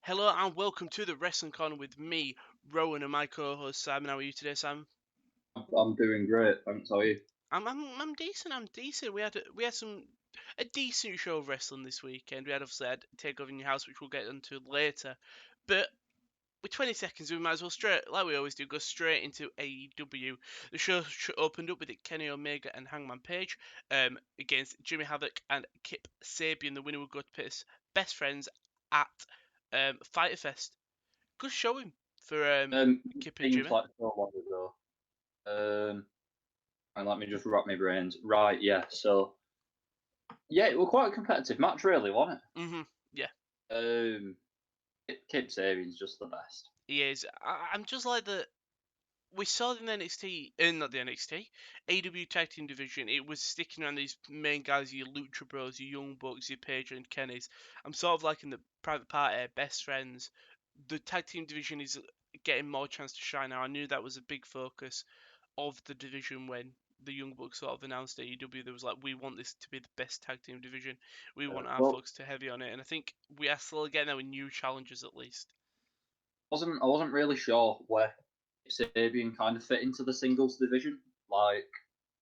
Hello and welcome to the Wrestling Corner with me, Rowan, and my co-host Simon. How are you today, Simon? I'm doing great, thanks. How are you? I'm decent. I'm decent. We had a decent show of wrestling this weekend. We had Takeover in Your House, which we'll get into later. But with 20 seconds, we might as well like we always do, go straight into AEW. The show opened up with it Kenny Omega and Hangman Page against Jimmy Havoc and Kip Sabian. The winner would go to pit as best friends at Fyter Fest. Good showing for Kip and Seems Jimmy. like so long ago. And let me just wrap my brains. Right, yeah. So yeah, it was quite a competitive match, really, wasn't Yeah, it? Kip Sabian's just the best. he is. I'm just like the. We saw in the NXT, not the NXT, AW Tag Team Division. It was sticking around these main guys, your Lucha Bros, your Young Bucks, your Page and Kennys. I'm sort of like in the Private Party, Best Friends. The Tag Team Division is getting more chance to shine now. I knew that was a big focus of the division when the Young Bucks sort of announced AEW. There was like, we want this to be the best tag team division. We want our Well, folks to heavy on it, and I think we are still getting there with new challenges at least. I wasn't really sure where Sabian kind of fit into the singles division, like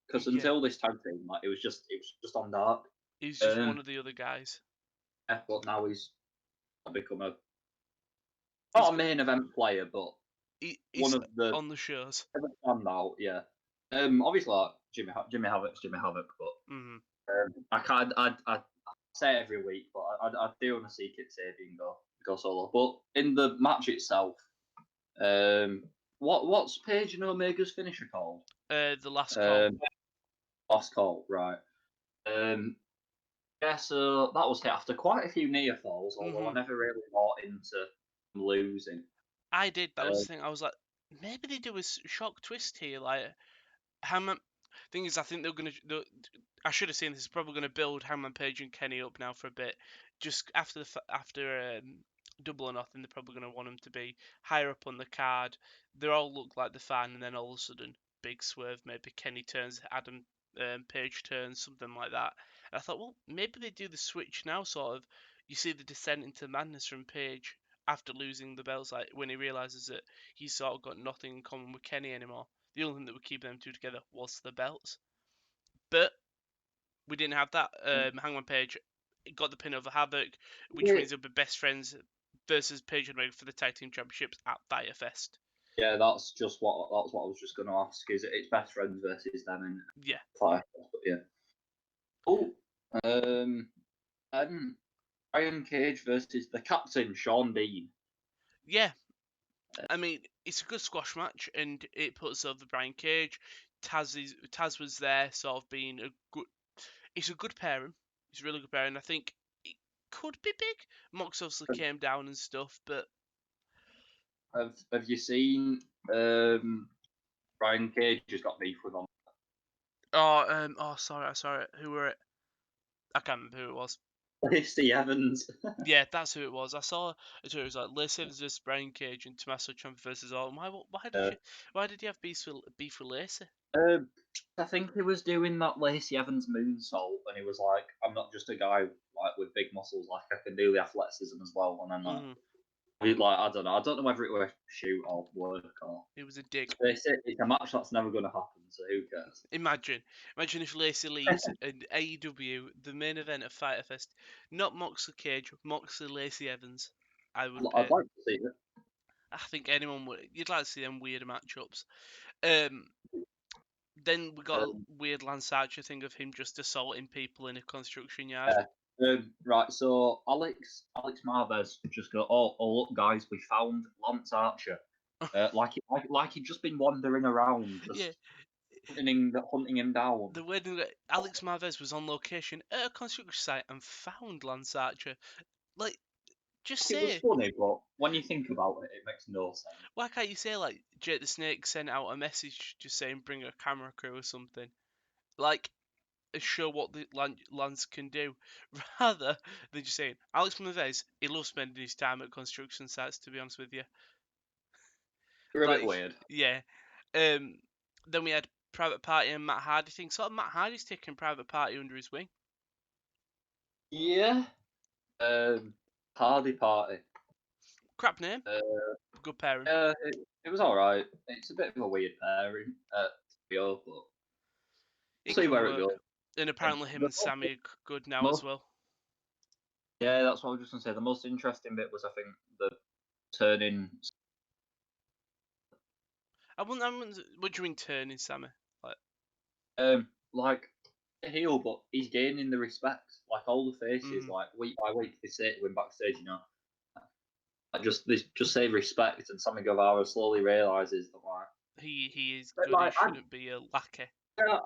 because Yeah, until this tag team, like it was just on dark. he's just one Um, of the other guys. but now he's become a He's not a got, main event player, but one he's of the on the shows. standout. Yeah. Obviously, like Jimmy Havoc's Jimmy Havoc, but Hmm. I can't. I say it every week, but I do want to see Kip Sabian go solo. But in the match itself, um, what's Page and Omega's finisher called? The last call. Um, Last call, right? Um, yeah, so that was hit after quite a few near falls, although Hmm. I never really bought into losing. I did. That was Uh, the thing. I was like, maybe they do a shock twist here. Like, Hangman. Thing is, I think they're gonna. I should have seen this. Is probably gonna build Hangman Page and Kenny up now for a bit. Just after Double or Nothing, they're probably gonna want them to be higher up on the card. They all look like the fan, and then all of a sudden, big swerve. Maybe Kenny turns, Adam Page turns, something like that. And I thought, well, maybe they do the switch now. Sort of, you see the descent into madness from Page after losing the belts, like when he realizes that he's sort of got nothing in common with Kenny anymore. The only thing that would keep them two together was the belts. But we didn't have that. Hangman Page got the pin over Havoc, which yeah, means they'll be best friends versus Page and Omega for the tag team championships at Fyter Fest. yeah, that's what I was just going to ask. Is it's best friends versus them in Yeah, five? But yeah. Oh, um, and Iron Cage versus the captain Sean Dean. yeah. I mean, it's a good squash match, and it puts over Brian Cage. Taz was there, sort of being a good. It's a good pairing. It's a really good pairing. I think it could be big. Mox obviously came down and stuff, but Have you seen Brian Cage has got beef with him? sorry. Who were it? I can't remember who it was. Lacey Evans. Yeah, that's who it was. I saw it was like Lacey Evans versus Brian Cage and Tommaso Ciampa versus Orton. uh, Why did you have beef with Lacey? um, I think he was doing that Lacey Evans moonsault, and he was like, "I'm not just a guy like with big muscles. Like I can do the athleticism as well." And then Hmm. I don't know. I don't know whether it was shoot or work or. It was a dig. It's a match that's never going to happen. So who cares? Imagine if Lacey leaves and AEW the main event of Fyter Fest, not Moxley Cage, Moxley Lacey Evans. I would I'd pay. like to see it. I think anyone would. You'd like to see them weird matchups. Um, then we got a Um, weird Lance Archer thing of him just assaulting people in a construction yard. yeah. Right, so Alex Marvez just go, oh look guys, we found Lance Archer. Like he'd just been wandering around, Yeah, just hunting him down. the weird thing that Alex Marvez was on location at a construction site and found Lance Archer. Like, just It was say, funny, but when you think about it, it makes no sense. why can't you say like Jake the Snake sent out a message just saying bring a camera crew or something? Like, show what the Lance can do, rather than just saying Alex Marvez. He loves spending his time at construction sites. To be honest with you, You're a bit like, weird. yeah. Um, then we had Private Party and Matt Hardy thing. Sort of Matt Hardy's taking Private Party under his wing. Yeah. Hardy Party. Crap name. Uh, Good pairing. it was all right. It's a bit of a weird pairing, trio, but we'll It see can where it work. goes. And apparently him The and Sammy are good now as most, well. yeah, that's what I was just gonna say. The most interesting bit was, I think, the turning. What do you mean turning Sammy? Like, Like a heel, but he's gaining the respect. Like all the faces, mm, like week by week, they say to him backstage, like they just say respect, and Sammy Guevara slowly realizes that, like, he is but good. He like, shouldn't be a lackey. yeah,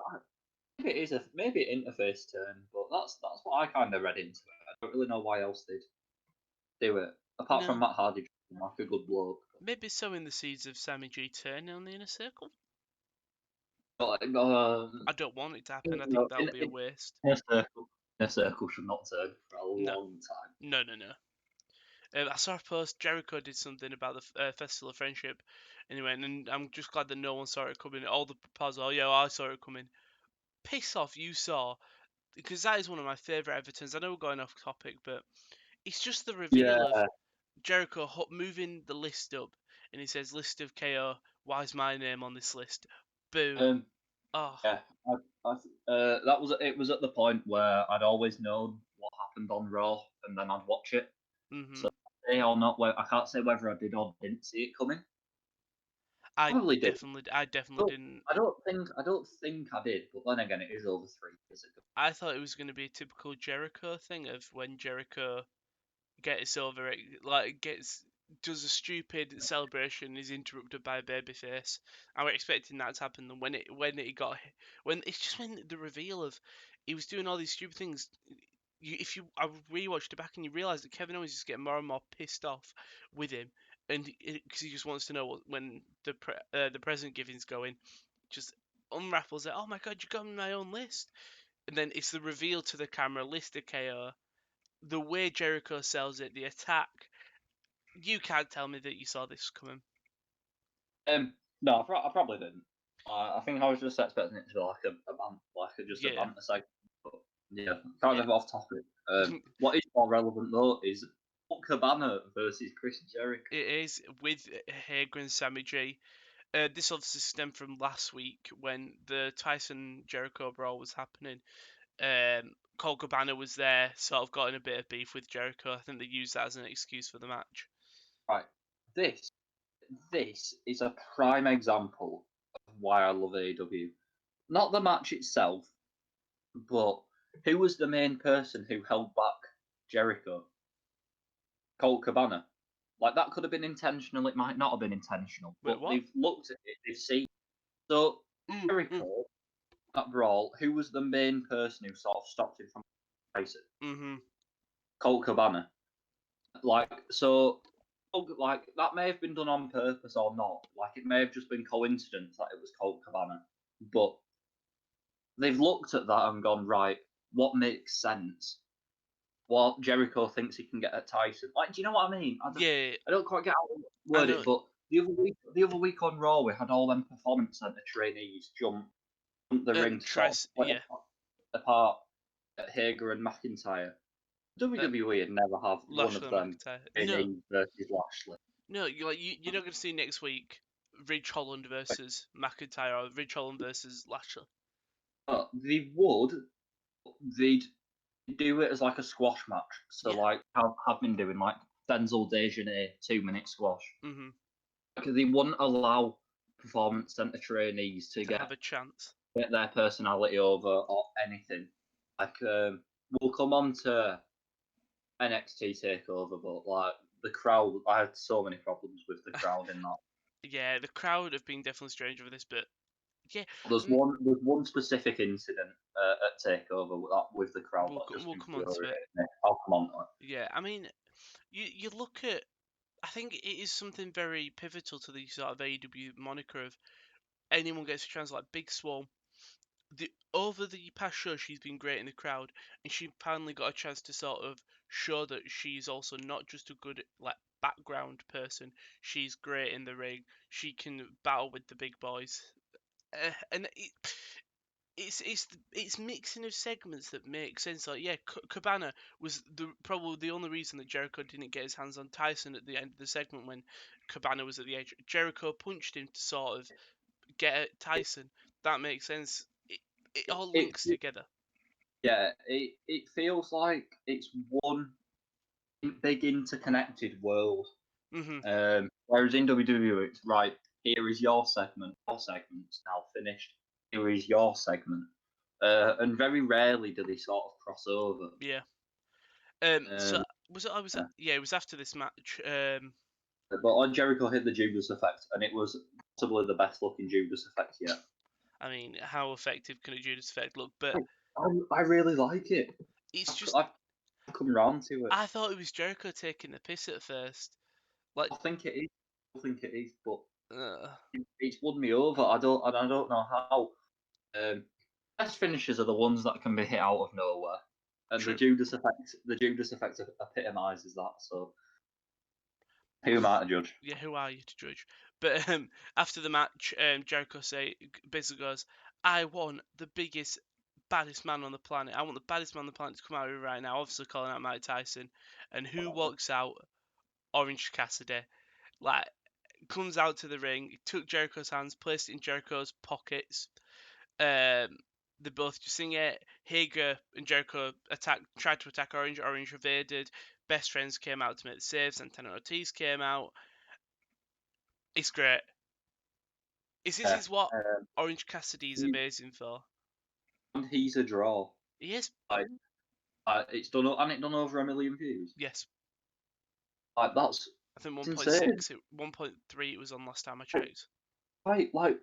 maybe it is maybe an interface turn, but that's what I kind of read into it. I don't really know why else they'd do it, apart from No, Matt Hardy, like a good bloke. maybe sowing the seeds of Sammy G turning on the inner circle. But like, I don't want it to happen. I you think know, that'll be a waste. in a circle should not turn for a No, long time. no, no, no. I saw a post. Jericho did something about the Festival of Friendship. Anyway, and I'm just glad that no one saw it coming. All the proposals, oh yeah, I saw it coming. Piss off, you saw, because that is one of my favourite Evertons. I know we're going off topic, but it's just the reveal of Yeah. Jericho moving the list up, and he says list of KO. Why is my name on this list? Boo. Um. Oh. Yeah. That was it. Was at the point where I'd always known what happened on Raw, and then I'd watch it. Mhm. So say or not, I can't say whether I did or didn't see it coming. Probably did. I definitely But didn't. I don't think I did. But then again, it is over 3 years ago. I thought it was going to be a typical Jericho thing of when Jericho gets over it, like gets does a stupid celebration, is interrupted by a babyface. I was expecting that to happen. And when it's just when the reveal of he was doing all these stupid things. If you I rewatched it back and you realise that Kevin Owens is getting more and more pissed off with him, and because he just wants to know when the present giving's going, just unraffles it. Oh my god, you got me my own list, and then it's the reveal to the camera list of KO. The way Jericho sells it, the attack. You can't tell me that you saw this coming. No, I probably didn't. I think I was just expecting it to be like just a Yeah, banter segment. But yeah, kind yeah. of off topic. What is more relevant though is Colt Cabana versus Chris Jericho. It is with Hager and Sammy G. This obviously stemmed from last week when the Tyson Jericho brawl was happening. Colt Cabana was there, sort of got in a bit of beef with Jericho. I think they used that as an excuse for the match. Right. This is a prime example of why I love AEW. Not the match itself, but who was the main person who held back Jericho? Colt Cabana. Like that could have been intentional. It might not have been intentional, Wait, but what? they've looked at it. They've seen. So Mm, mm, Jericho, that brawl, who was the main person who sort of stopped him from Tyson? mm-hmm. Colt Cabana. Like so, like that may have been done on purpose or not. Like it may have just been coincidence that it was Colt Cabana, but they've looked at that and gone, right, what makes sense? What Jericho thinks he can get at Tyson. Like, do you know what I mean? Yeah, I don't quite get how to I word know. it, but the other week on Raw, we had all them performance center trainees jump the ring to sort of split Yeah. apart at Hager and McIntyre. Uh, WWE would never have one of Lashley and them McIntyre. No, trainees versus Lashley. no. You're not going to see next week Ridge Holland versus McIntyre or Ridge Holland versus Lashley. But they would, they'd do it as like a squash match. So Yeah. like have been doing like Denzel Dejanay 2 minute squash. Mm-hmm. Like, they wouldn't allow performance center trainees to To have a chance. get their personality over or anything. Like we'll come on to NXT Takeover, but like the crowd, I had so many problems with the crowd in that. Yeah, the crowd have been definitely strange over this, but yeah, There's one specific incident at Takeover with the crowd that just we'll come on to it. infuriated me. I'll come on to it. Yeah, I mean, you look at. I think it is something very pivotal to the sort of AEW moniker of anyone gets a chance, like Big Swole. Over the past show, she's been great in the crowd, and she finally got a chance to sort of show that she's also not just a good like background person. She's great in the ring. She can battle with the big boys, and it's mixing of segments that make sense. Like, yeah, Cabana was probably the only reason that Jericho didn't get his hands on Tyson at the end of the segment when Cabana was at the edge. Jericho punched him to sort of get at Tyson. That makes sense. It all It, links together. yeah, it feels like it's one big interconnected world. Hmm. Whereas in WWE, it's right. Here is your segment. Your segment's now finished. Here is your segment. And very rarely do they sort of cross over. Yeah. Um, So was it? I was. yeah. Yeah, it was after this match. But on Jericho hit the Judas effect, and it was possibly the best looking Judas effect yet. I mean, how effective can a Judas effect look? But I really like it. it's just. I've come round to it. I thought it was Jericho taking the piss at first. Like, I think it is. I think it is, but uh, it's won me over. I don't know how. Best finishes are the ones that can be hit out of nowhere, and true. The Judas effect epitomises that. So, who am I to judge? Yeah, who are you to judge? But after the match, Jericho basically goes, "I want the biggest, baddest man on the planet. I want the baddest man on the planet to come out here right now." Obviously calling out Mike Tyson, and who walks out? Orange Cassidy. Like, comes out to the ring. He took Jericho's hands, placed it in Jericho's pockets. Um, they both just sing it. Hager and Jericho tried to attack Orange. Orange evaded. Best friends came out to make the saves. Santana Ortiz came out. It's great. This Yeah, is what um, Orange Cassidy is he, amazing for. and he's a draw. He is. Like, it's done over 1 million views. Yes. Like that's I think it's insane. 1.6, 1.3 it was on last time I checked. Like I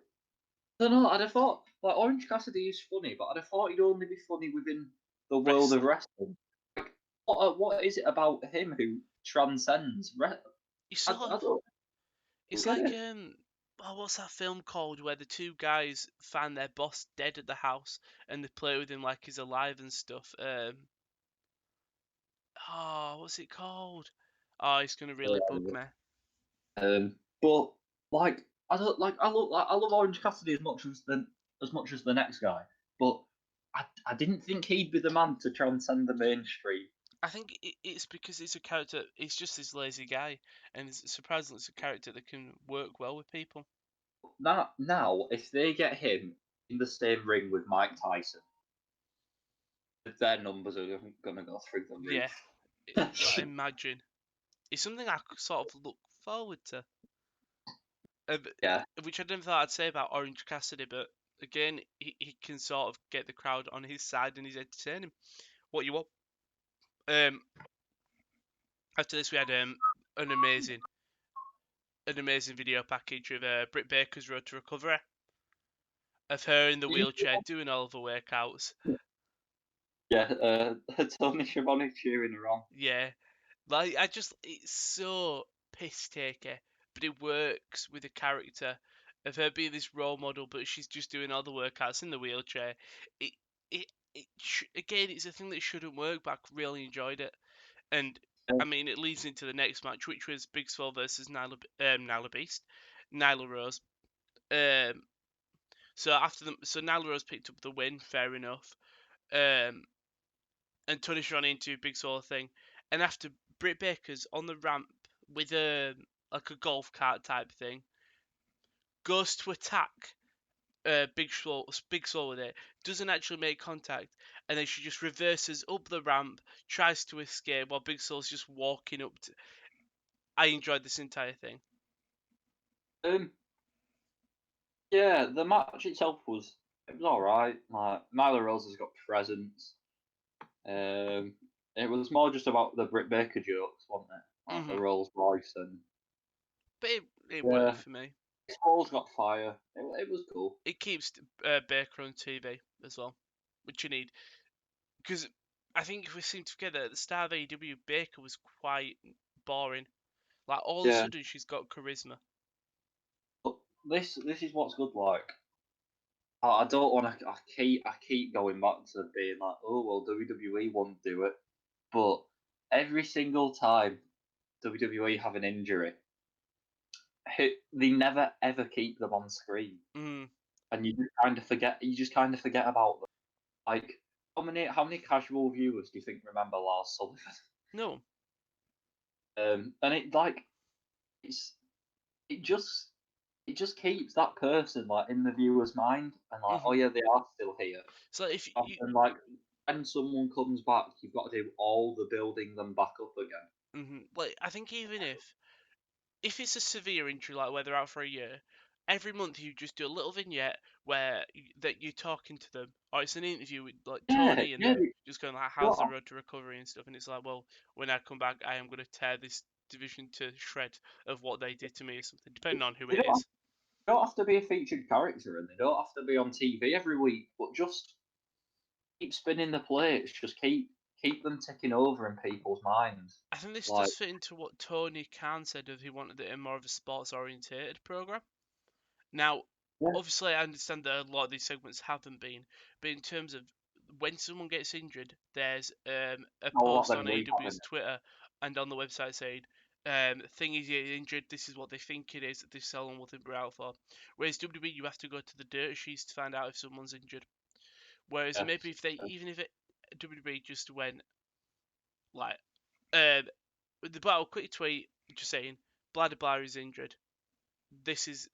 don't know. I'd have thought like Orange Cassidy is funny, but I'd have thought he'd only be funny within the world of Wrestling. wrestling. Like, what is it about him who transcends? You sort I of. don't It's get like it. what's that film called where the two guys find their boss dead at the house and they play with him like he's alive and stuff. Oh, what's it called? Oh, it's gonna really bug me. But like I don't I love Orange Cassidy as much as the next guy, but I didn't think he'd be the man to transcend the mainstream. I think it's because it's a character. It's just this lazy guy, and surprisingly, it's a character that can work well with people. Now, if they get him in the same ring with Mike Tyson, their numbers are going to go through the Yeah, roof. like, imagine. It's something I sort of look forward to. Yeah, Which I never thought I'd say about Orange Cassidy, but again, he can sort of get the crowd on his side and he's entertaining. What you want? Um, After this, we had an amazing, an amazing video package of Britt Baker's road to recovery, of her in the wheelchair doing all the workouts. yeah. Tony Schiavone cheering her on. Yeah, like it's so piss taker, but it works with the character of her being this role model, but she's just doing all the workouts in the wheelchair. It, again, it's a thing that shouldn't work, but I really enjoyed it. And I mean, it leads into the next match, which was Big Swole versus Nyla Beast, Nyla Rose. Um, so Nyla Rose picked up the win, fair enough. Um, and Tony Schiavone into Big Swole thing, and after Britt Baker's on the ramp with a like a golf cart type thing, goes to attack Big Swole with it, doesn't actually make contact, and then she just reverses up the ramp, tries to escape while Big Swole's just walking up. I enjoyed this entire thing. Um, yeah, the match itself was all right. Like Nyla Rose has got presence. Um, it was more just about the Britt Baker jokes, wasn't it? Like the Hmm. Rolls Royce and But it worked yeah, for me. Swole's got fire. It was cool. It keeps Baker on TV as well, which you need. Because I think if we seem to forget that at the start of AEW, Baker was quite boring. Like, all of a Yeah, sudden, she's got charisma. but this is what's good. Like I don't want to. I keep going back to being like, oh well, WWE won't do it, but every single time WWE have an injury, they never ever keep them on screen. Mm. and you just kind of forget about them. Like, how many casual viewers do you think remember Lars Sullivan? No. And it's it just it just keeps that person like in the viewer's mind, and like, oh Hmm. yeah, they are still here. So if you, And like, when someone comes back, you've got to do all the building them back up again. like I think even if it's a severe injury, like where they're out for a year, every month you just do a little vignette where that you're talking to them, or it's an interview with like Yeah, Tony and yeah. them, just going like, You "How's the don't road to recovery and stuff?" And it's like, well, when I come back, I am going to tear this division to shreds of what they did to me or something, depending on who you it don't have, is. you don't have to be a featured character, and they don't have to be on TV every week, but just keep spinning the plates. Just keep them ticking over in people's minds. I think this Like, does fit into what Tony Khan said of he wanted it in more of a sports orientated program. Now, yeah, obviously, I understand that a lot of these segments haven't been, but in terms of when someone gets injured, there's a a lot post of them on rehabbing AEW's it. Twitter and on the website saying, thing is you're injured, this is what they think it is, that this is how long will think we're out for. Whereas WWE, you have to go to the dirt sheets to find out if someone's injured. Whereas Yeah, maybe if they, even if it, WWE just went, like, um, with the battle, quick tweet just saying, blah blah blah is injured. This is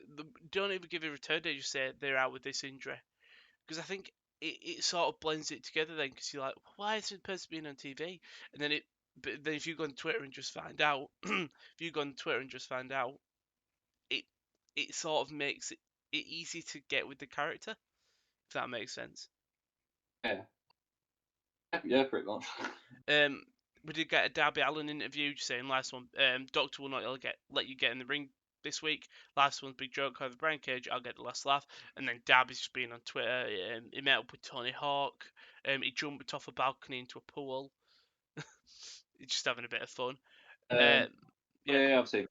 don't even give a return date. Just say they're out with this injury because I think it sort of blends it together then because you're like, why is this person being on TV? And then but then if you go on Twitter and just find out, if you go on Twitter and just find out, it it sort of makes it easy to get with the character. If that makes sense. yeah, yeah, pretty much. Um, we did get a Darby Allin interview just saying last one. Doctor will not let you get in the ring this week. Last one's big joke. However, Brian Cage, I'll get the last laugh. And then Darby's just being on Twitter. He met up with Tony Hawk. He jumped off a balcony into a pool. He's just having a bit of fun. Um, Um, yeah. yeah, I've seen.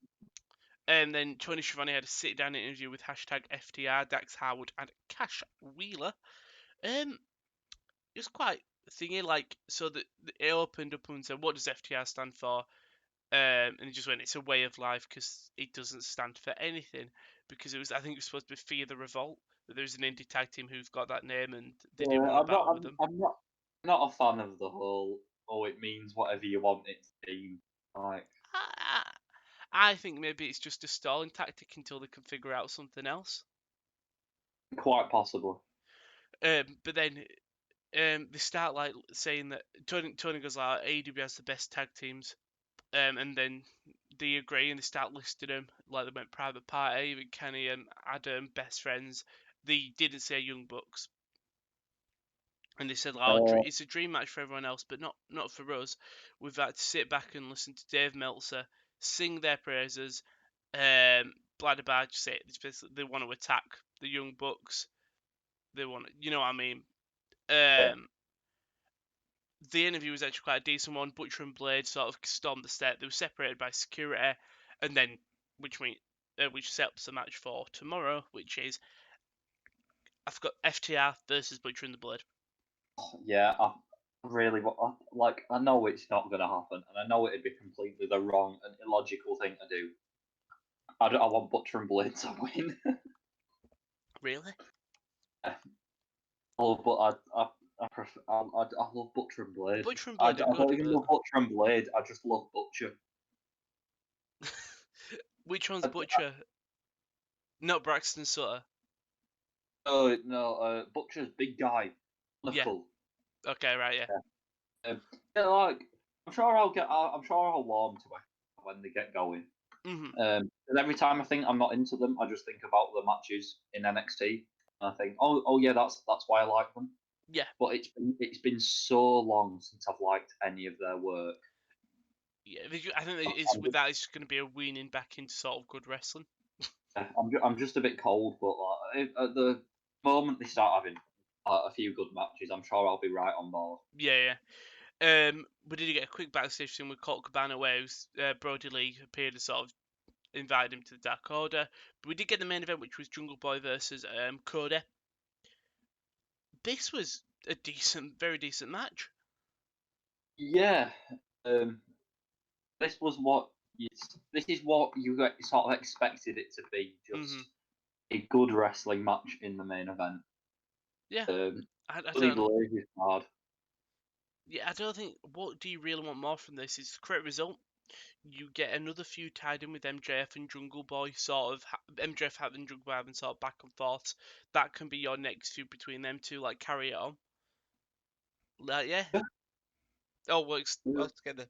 And then Tony Schiavone had a sit-down interview with hashtag FTR, Dax Howard, and Cash Wheeler. It was quite thingy, like, so that it opened up and said, what does FTR stand for? And he just went, it's a way of life because it doesn't stand for anything. Because I think it was supposed to be Fear the Revolt, but there's an indie tag team who've got that name and they didn't Yeah, want to battle with them. I'm not a fan of the whole. Oh, it means whatever you want it to mean. Like, I, I think maybe it's just a stalling tactic until they can figure out something else. quite possibly. But then they start like saying that Tony goes like AEW has the best tag teams, and then they agree and they start listing them like they went Private Party with Kenny and Adam, best friends. They didn't say Young Bucks, and they said, "Oh, Uh, it's a dream match for everyone else, but not for us. We've had to sit back and listen to Dave Meltzer sing their praises." Bladder Badge say they want to attack the Young Bucks. They want, you know what I mean. yeah. Um, the interview was actually quite a decent one. Butcher and Blade sort of stormed the set. They were separated by security, and then which sets the match for tomorrow, which is I've got FTR versus Butcher and the Blade. Yeah, I really like. I know it's not going to happen, and I know it'd be completely the wrong and illogical thing to do. I want Butcher and Blade to win. Really? Oh, but I prefer. I love Butcher and Blade. Butcher and I Blade are don't good, even but love Butcher and Blade. I just love Butcher. which one's Butcher? Not Braxton Sutter. Oh no, Butcher's big guy, Yeah. Nickel. Okay. Right. Yeah. Yeah, like I'm sure I'll warm to it when they get going. Mhm. And every time I think I'm not into them, I just think about the matches in NXT, and I think, oh yeah, that's why I like them. Yeah. But it's been so long since I've liked any of their work. Yeah. I think I'm, it is I'm with just, that. It's going to be a weaning back into sort of good wrestling. I'm just a bit cold, but like, at the moment they start having a few good matches, I'm sure I'll be right on board. Yeah. We did get a quick backstage thing with Colt Cabana where Brody Lee appeared and sort of invited him to the Dark Order. But we did get the main event, which was Jungle Boy versus Cody. This was a very decent match. Yeah, um, this was what you, this is what you sort of expected it to be. Hmm. a good wrestling match in the main event. Yeah, I Bloody don't. Blaze is hard. Yeah, I don't think. What do you really want more from this? It's the correct result. You get another feud tied in with MJF and Jungle Boy, sort of MJF having Jungle Boy having sort of back and forth. That can be your next feud between them two. Like carry it on. Like yeah, all works Yeah, well together.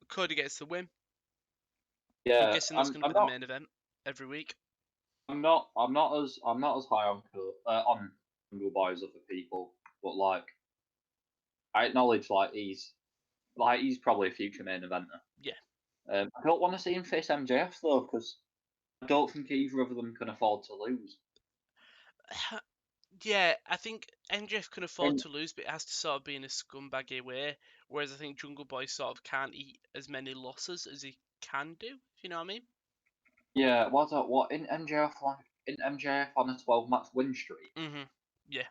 Cody gets the win. I'm yeah. guessing that's going to I'm be the not main event every week. I'm not as high on Jungle Boy as other people, but like I acknowledge he's probably a future main eventer. Yeah. I don't want to see him face MJF though, because I don't think either of them can afford to lose. Yeah, I think MJF can afford And to lose, but it has to sort of be in a scumbaggy way. Whereas I think Jungle Boy sort of can't eat as many losses as he can do. If you know what I mean? yeah, what in MJF on a 12-match win streak? Yeah.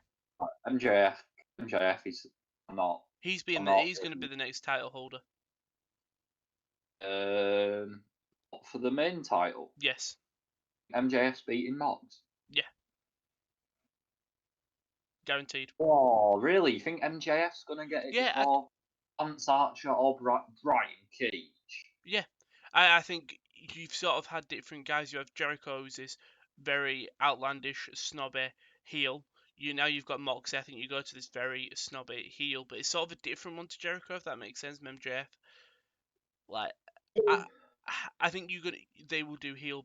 MJF MJF is not I'm not He's going to be the next title holder. um for the main title. Yes. MJF's beating Mox. Yeah. Guaranteed. Oh, really? You think MJF's gonna get it Yeah. before Lance Archer or Brian Cage? Yeah. I think you've sort of had different guys. You have Jericho, who's this very outlandish, snobby heel. You've got Moxley. I think you go to this very snobby heel, but it's sort of a different one to Jericho, if that makes sense. MJF. Like, I, I think they will do heel,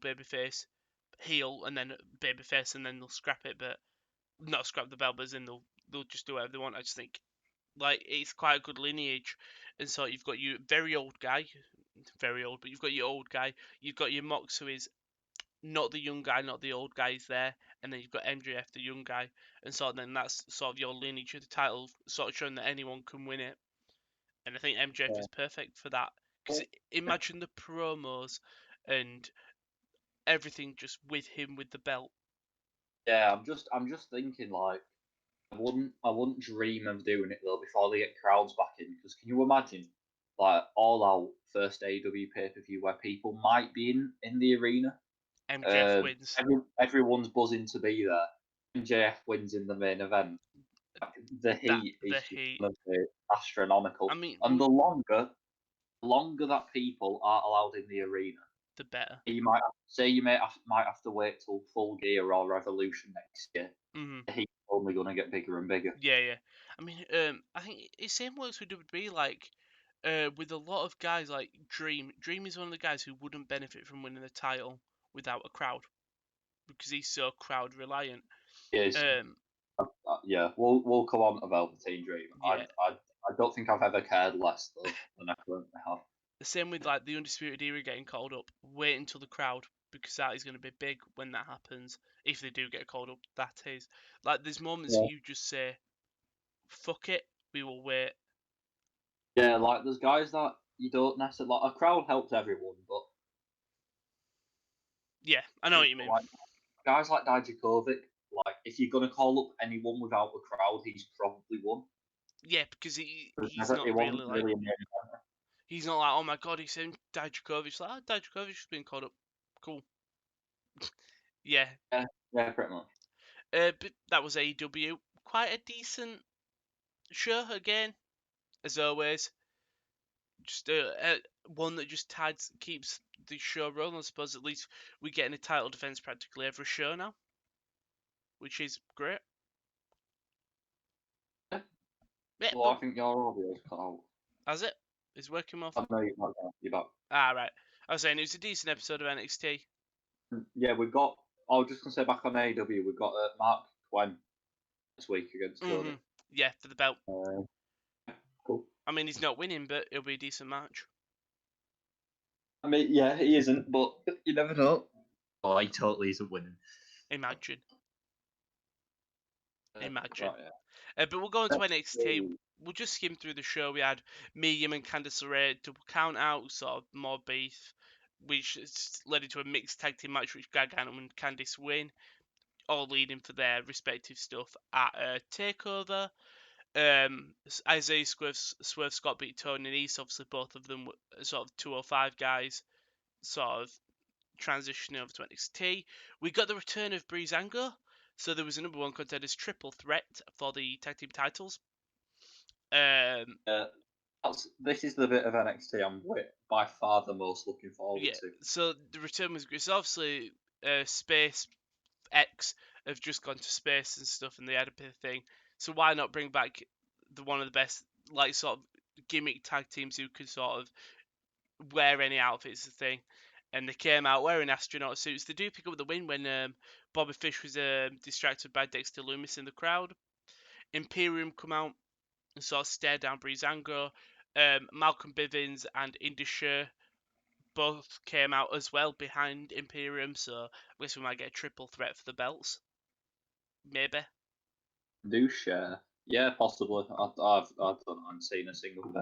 and then babyface, and then they'll scrap it, but not scrap the belt, but then they'll just do whatever they want. I just think like it's quite a good lineage, and so you've got your very old guy, very old, but you've got your old guy, you've got your Mox who is not the young guy, not the old guy is there, and then you've got MJF, the young guy, and so then that's sort of your lineage of the title, sort of showing that anyone can win it. And I think MJF Yeah. is perfect for that. Because imagine the promos and everything just with him with the belt. Yeah, I'm just thinking like I wouldn't dream of doing it though before they get crowds back in, because can you imagine like all out first AEW pay per view where people might be in the arena, MJF wins. everyone's buzzing to be there. MJF wins in the main event. Like, the That heat the is just heat. gonna be I astronomical, mean, and the longer that people are allowed in the arena, the better. might have to wait till Full Gear or Revolution next year. Hmm. The heat's only gonna get bigger and bigger. Yeah, yeah. I mean, I think it same works with WWE. Like, with a lot of guys like Dream. Dream is one of the guys who wouldn't benefit from winning the title without a crowd because he's so crowd reliant. Is Um, yeah, we'll come on to Velveteen Dream. yeah. I don't think I've ever cared less though than I currently have. The same with like the Undisputed Era getting called up. Wait until the crowd because that is going to be big when that happens. If they do get called up, that is. Like there's moments Yeah. you just say, "Fuck it, we will wait." Yeah, like there's guys that you don't necessarily like. A crowd helps everyone, but Yeah, I know what you mean. like guys like Dijakovic, like if you're gonna call up anyone without a crowd, he's probably won. Yeah, because he's It not wasn't really like really a main event. he's not like, oh my god, he's saying Dijakovic. Like, oh, Dijakovic's been called up. Cool. Yeah. Yeah, yeah, pretty much. But that was AEW. Quite a decent show again, as always. Just one that just keeps the show rolling. I suppose at least we're getting a title defense practically every show now, which is great. Yeah. Yeah, Well, but I think your audio's cut out. as it is working well. I know you're back. Ah, right. I was saying it was a decent episode of NXT. Yeah, we've got. I was just gonna say back on AEW, we've got Mark Quinn this week against Cody. Yeah, for the belt. Uh, cool. I mean, he's not winning, but it'll be a decent match. I mean, yeah, he isn't, but you never know. Oh, he totally isn't winning. Imagine. Imagine. Right, yeah. But we'll go into NXT. Hey. We'll just skim through the show. We had Medium and Candice LeRae double count out, sort of more beef, which led into a mixed tag team match, which Gargano and Candice win, all leading for their respective stuff at Takeover. Isaiah Swerve Scott beat Tony Nese. Obviously, both of them were sort of 205 guys, sort of transitioning over to NXT. We got the return of Breezango, so there was a number one contenders triple threat for the tag team titles. This is the bit of NXT I'm by far the most looking forward to. So the return was great. So obviously, Space X have just gone to space and stuff, and they had a bit of thing. So why not bring back one of the best, like, sort of gimmick tag teams who could sort of wear any outfits, the thing. And they came out wearing astronaut suits. They do pick up the win when Bobby Fish was distracted by Dexter Loomis in the crowd. Imperium come out and sort of stare down Breezango. Malcolm Bivens and Indusher both came out as well behind Imperium, so I guess we might get a triple threat for the belts. Maybe. Do share. Yeah, possibly. I don't know. I'm seeing a single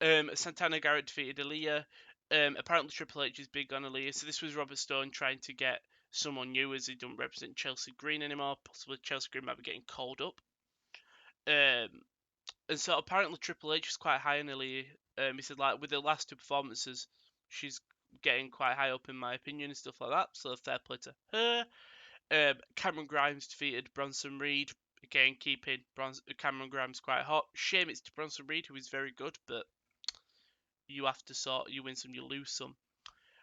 bit. Santana Garrett defeated Aaliyah. Apparently Triple H is big on Aaliyah, so this was Robert Stone trying to get someone new as he don't represent Chelsea Green anymore. Possibly Chelsea Green might be getting called up. And so apparently Triple H is quite high on Aaliyah. He said, like, with the last two performances, she's getting quite high up in my opinion and stuff like that. So fair play to her. Cameron Grimes defeated Bronson Reed. Again, keeping Cameron Grimes quite hot. Shame it's to Bronson Reed, who is very good, but you have to you win some, you lose some.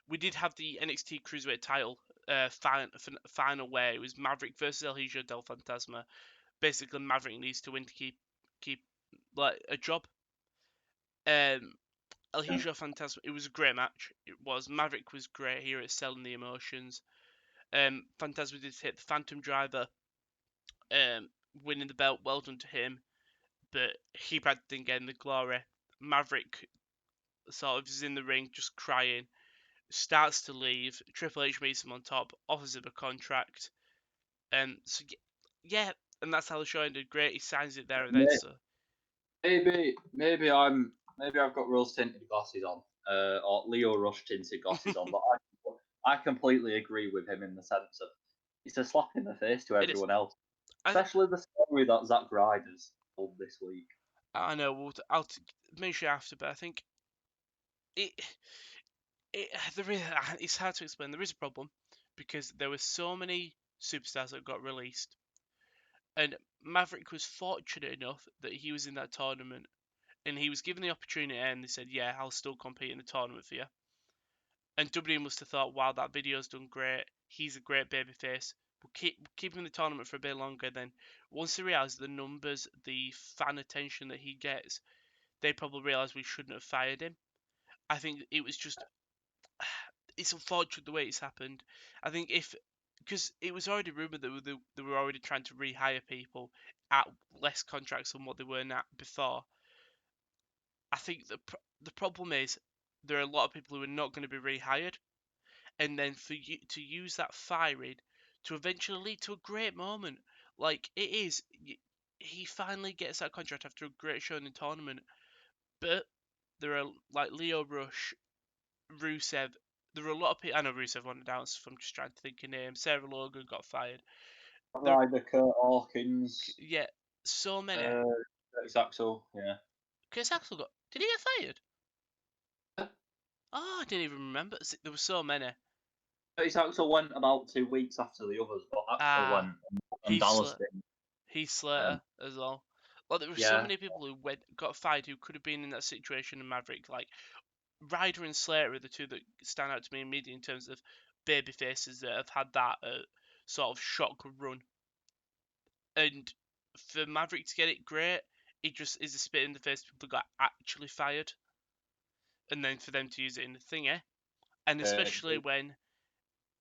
We did have the NXT Cruiserweight title final where it was Maverick versus El Hijo del Fantasma. Basically, Maverick needs to win to keep like a job. El Hijo Fantasma. It was a great match. It was. Maverick was great here at selling the emotions. Fantasma did hit the Phantom Driver, winning the belt. Well done to him. But he didn't get in the glory. Maverick sort of is in the ring just crying, starts to leave. Triple H meets him on top, offers him a contract. So yeah, and that's how the show ended. Great, he signs it there and then. So maybe I've got rose tinted glasses on, or Leo Rush tinted glasses on, but I completely agree with him in the sense of it's a slap in the face to everyone else, especially the story that Zack Ryder's told this week. I know. I'll mention after, but I think it's hard to explain. There is a problem because there were so many superstars that got released, and Maverick was fortunate enough that he was in that tournament, and he was given the opportunity, and they said, "Yeah, I'll still compete in the tournament for you." And WWE must have thought, "Wow, that video's done great. He's a great babyface. We'll keep him in the tournament for a bit longer." Then, once they realised the numbers, the fan attention that he gets, they probably realised we shouldn't have fired him. I think it was just it's unfortunate the way it's happened. I think because it was already rumoured that they were already trying to rehire people at less contracts than what they were at before. I think the problem is there are a lot of people who are not going to be rehired, and then for you to use that firing to eventually lead to a great moment, like it is, he finally gets that contract after a great show in the tournament, but there are like Leo Rush, Rusev. There were a lot of people. I know Rusev wanted out, so I'm just trying to think of names. Sarah Logan got fired. Ryder, Kurt Hawkins. Yeah, so many. Exacto, yeah. Chris Axel got. Did he get fired? Oh, I didn't even remember. There were so many. Axel went about 2 weeks after the others, but Axel went and Dallas did. Heath Slater as well. Like there were so many people who got fired who could have been in that situation in Maverick. Like Ryder and Slater are the two that stand out to me immediately in terms of baby faces that have had that sort of shock run. And for Maverick to get it great, it just is a spit in the face to people that got actually fired. And then for them to use it in the thingy. And especially when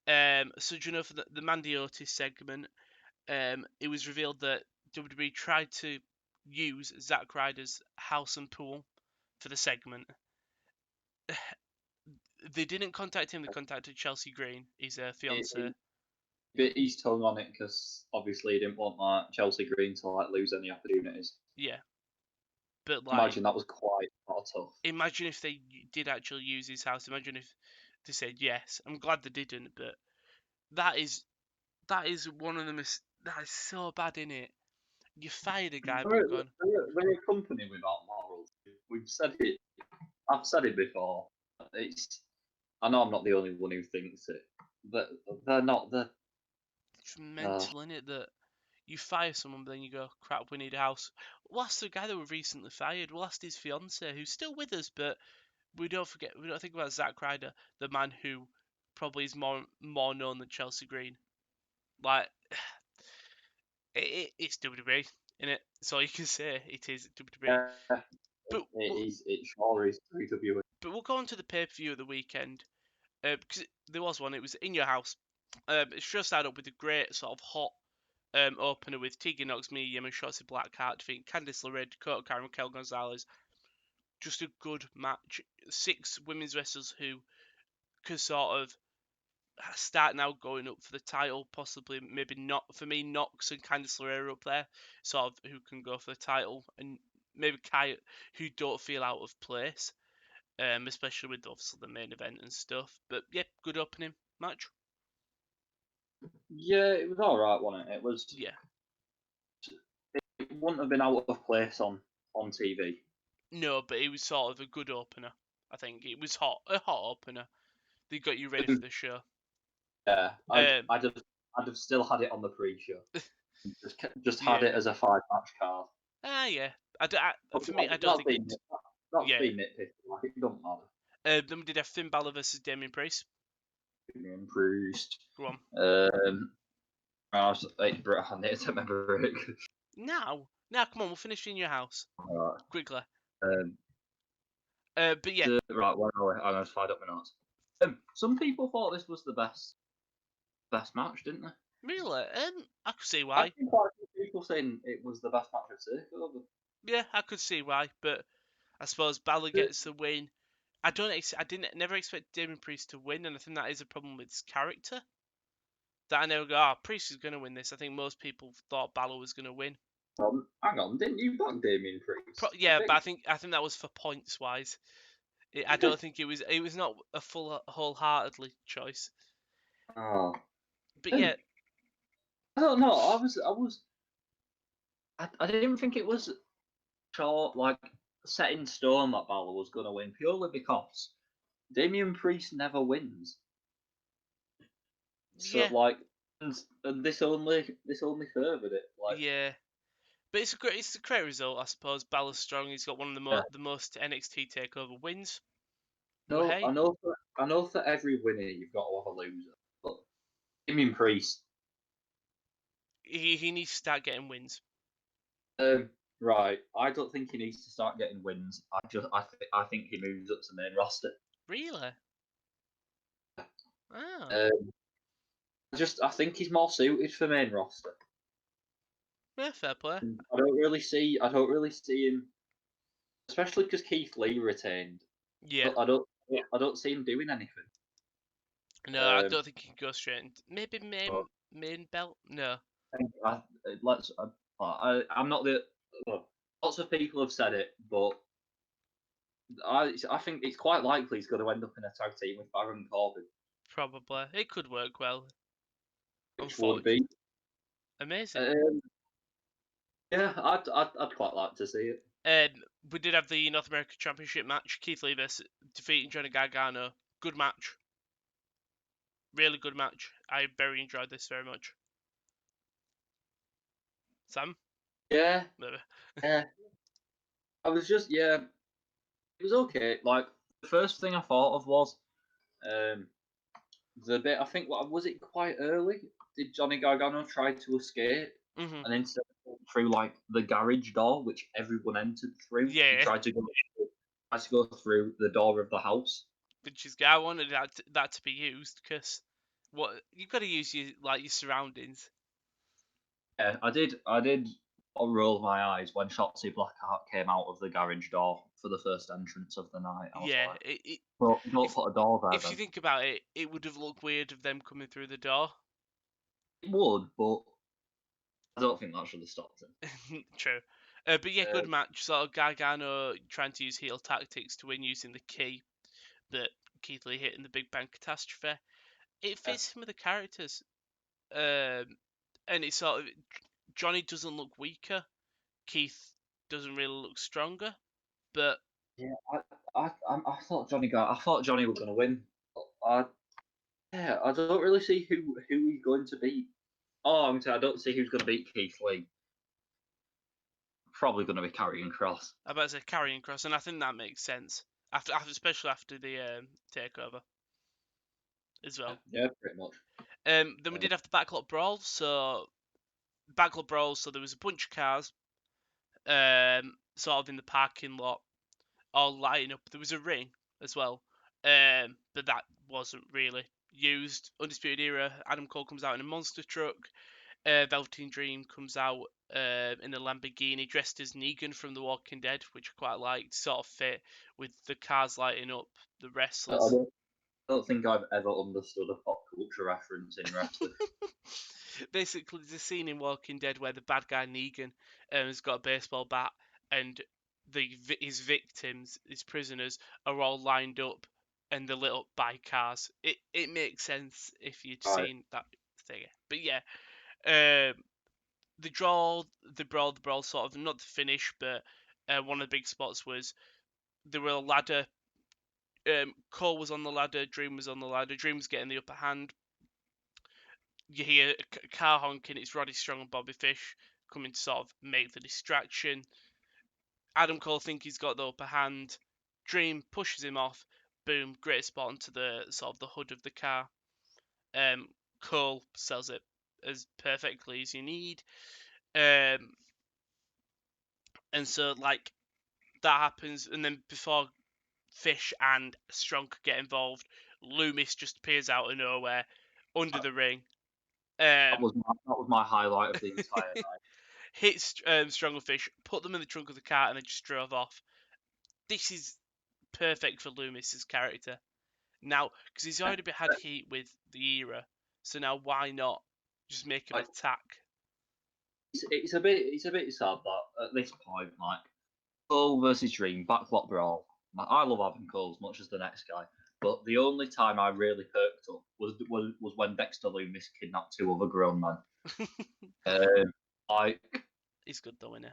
so do you know for the Mandy Otis segment, it was revealed that WWE tried to use Zack Ryder's house and pool for the segment. They didn't contact him, they contacted Chelsea Green, his fiance. Bit his tongue on it because obviously he didn't want Chelsea Green to lose any opportunities. Yeah, but imagine that was quite tough. Imagine if they did actually use his house. Imagine if they said yes. I'm glad they didn't, but that is one of the that is so bad in it. You fired a guy, but gone. They're a company without morals. We've said it. I've said it before. I know I'm not the only one who thinks it, but they're not the. It's mental, isn't it, that you fire someone, but then you go, crap, we need a house. We'll ask the guy that we recently fired. We'll ask his fiance, who's still with us, but we don't think about Zack Ryder, the man who probably is more known than Chelsea Green. Like, it's WWE, isn't it? That's all you can say. It is WWE. Yeah, But we'll, it sure is WWE. but we'll go on to the pay-per-view of the weekend. Because there was one, it was in your house. It sure started up with a great sort of hot opener with Tegan Knox, Mia Yim, and Shotzi Blackheart defeating Candice LeRae, Dakota Kai, and Raquel Gonzalez. Just a good match. 6 women's wrestlers who could sort of start now going up for the title, possibly maybe not for me. Knox and Candice LeRae are up there, sort of who can go for the title, and maybe Kai, who don't feel out of place, especially with obviously the main event and stuff. But yeah, good opening match. Yeah, it was all right, wasn't it? It was. Yeah, It wouldn't have been out of place on TV. no, but it was sort of a good opener. I think it was a hot opener. They got you ready for the show. Yeah, Um, I'd have still had it on the pre-show. Just had yeah, it as a 5-match card. yeah. But For me, I don't think being it. that's Yeah. being nitpicky. Like, it doesn't matter. Then we did have Finn Balor versus Damien Priest. Improved. Go on. I was like, I need to remember it. Now, come on, we'll finish in your house Alright. quickly. Um, But yeah, right, where are we? I'm gonna find up my notes. Some people thought this was the best match, didn't they? really, I could see I've why. seen quite a few people saying it was the best match of Takeover. Yeah, I could see why. But I suppose Balor gets the win. I never expect Damien Priest to win, and I think that is a problem with his character. That I never go, Priest is going to win this. I think most people thought Balor was going to win. Hang on, didn't you back Damien Priest? Yeah, but I think that was for points wise. I don't think it was. It was not a wholeheartedly choice. Oh, But yeah, I don't know. I didn't think it was short, like set in stone that Balor was going to win purely because Damien Priest never wins. So yeah, like, and this only furthered it. Like, yeah. But it's a great result, I suppose. Balor's strong. He's got one of yeah. the most NXT Takeover wins. But No, hey, I know for every winner you've got to have a loser. But Damien Priest, he needs to start getting wins. right? I don't think he needs to start getting wins. I think he moves up to main roster. Really? Oh, Um, I think he's more suited for main roster. yeah, fair play. I don't really see him, especially because Keith Lee retained. Yeah. I don't see him doing anything. No, I don't think he can go straight into maybe But main belt. No. I think I'm not the. Lots of people have said it, but I think it's quite likely he's going to end up in a tag team with Baron Corbin, Probably. It could work well. which would be Amazing. yeah. I'd quite like to see it. We did have the North American Championship match. Keith Lee versus defeating Johnny Gargano. Good match. Really good match. I very enjoyed this very much. Sam? Yeah, Maybe. yeah. I was just yeah. It was okay. Like the first thing I thought of was um, the bit. I think what was it quite early? Did Johnny Gargano try to escape? Mhm. And instead of through like the garage door, which everyone entered through, he Yeah. tried to go through the door of the house. Which is I wanted that to be used because what you've got to use your surroundings. Yeah, I did roll my eyes when Shotzi Blackheart came out of the garage door for the first entrance of the night. I was Yeah. like, well, don't If put a door there if then. you think about it, it would have looked weird of them coming through the door. It would, but I don't think that should have stopped him. True. But yeah, Uh, good match. Sort of Gargano trying to use heel tactics to win using the key that Keith Lee hit in the Big Bang Catastrophe. It yeah, fits him with the characters. And it's sort of Johnny doesn't look weaker. Keith doesn't really look stronger. But yeah. I thought Johnny was going to win. I don't really see who he's going to beat. Oh, I don't see who's going to beat Keith Lee. Probably going to be Karrion Cross. I about to say Karrion Cross, and I think that makes sense especially after the takeover as well. Yeah, pretty much. Then we did have the backlot brawl. So there was a bunch of cars, sort of in the parking lot, all lighting up. There was a ring as well, but that wasn't really used. Undisputed Era, Adam Cole comes out in a monster truck. Velveteen Dream comes out in a Lamborghini dressed as Negan from The Walking Dead, which I quite liked. Sort of fit with the cars lighting up, the wrestlers. I don't think I've ever understood a pop culture reference in wrestling. Basically, there's a scene in Walking Dead where the bad guy Negan has got a baseball bat, and his victims, his prisoners, are all lined up, and they're lit up by cars. It makes sense if you'd Right. seen that thing. But yeah, um, the draw, the brawl, sort of not the finish, but one of the big spots was there were a ladder. Cole was on the ladder, Dream was on the ladder. Dream was getting the upper hand. You hear a car honking. It's Roddy Strong and Bobby Fish coming to sort of make the distraction. Adam Cole thinks he's got the upper hand. Dream pushes him off. Boom, great spot onto the sort of the hood of the car. Cole sells it as perfectly as you need. And so like that happens, and then before Fish and Strong could get involved, Loomis just appears out of nowhere under the ring. That was my highlight of the entire night. Hits Strong and Fish, put them in the trunk of the car, and then just drove off. This is perfect for Loomis's character now, because he's already had heat with the Era. So now why not just make him attack? It's a bit sad that at this point, like Cole versus Dream, backlot brawl. Like, I love Adam Cole as much as the next guy, but the only time I really perked up was when Dexter Loomis kidnapped two other grown men. Like He's good though, isn't he?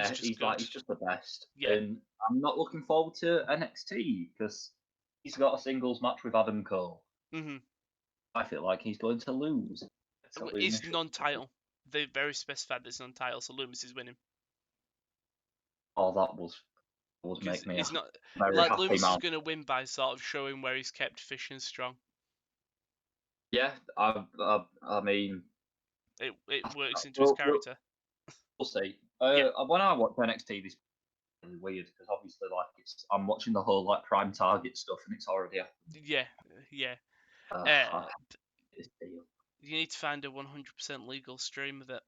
he's just the best. Yeah. And I'm not looking forward to NXT because he's got a singles match with Adam Cole. Mm-hmm. I feel like he's going to lose. It's non-title. They very specified this non-title, so Loomis is winning. Oh, that was make me it's not very like happy Loomis man. is going to win by sort of showing where he's kept Fish and Strong. Yeah, I mean, it works into his character. We'll see. When I watch NXT, this is really weird because obviously, like, I'm watching the whole like Prime Target stuff, and it's already happened. Yeah. You need to find a 100% legal stream of it.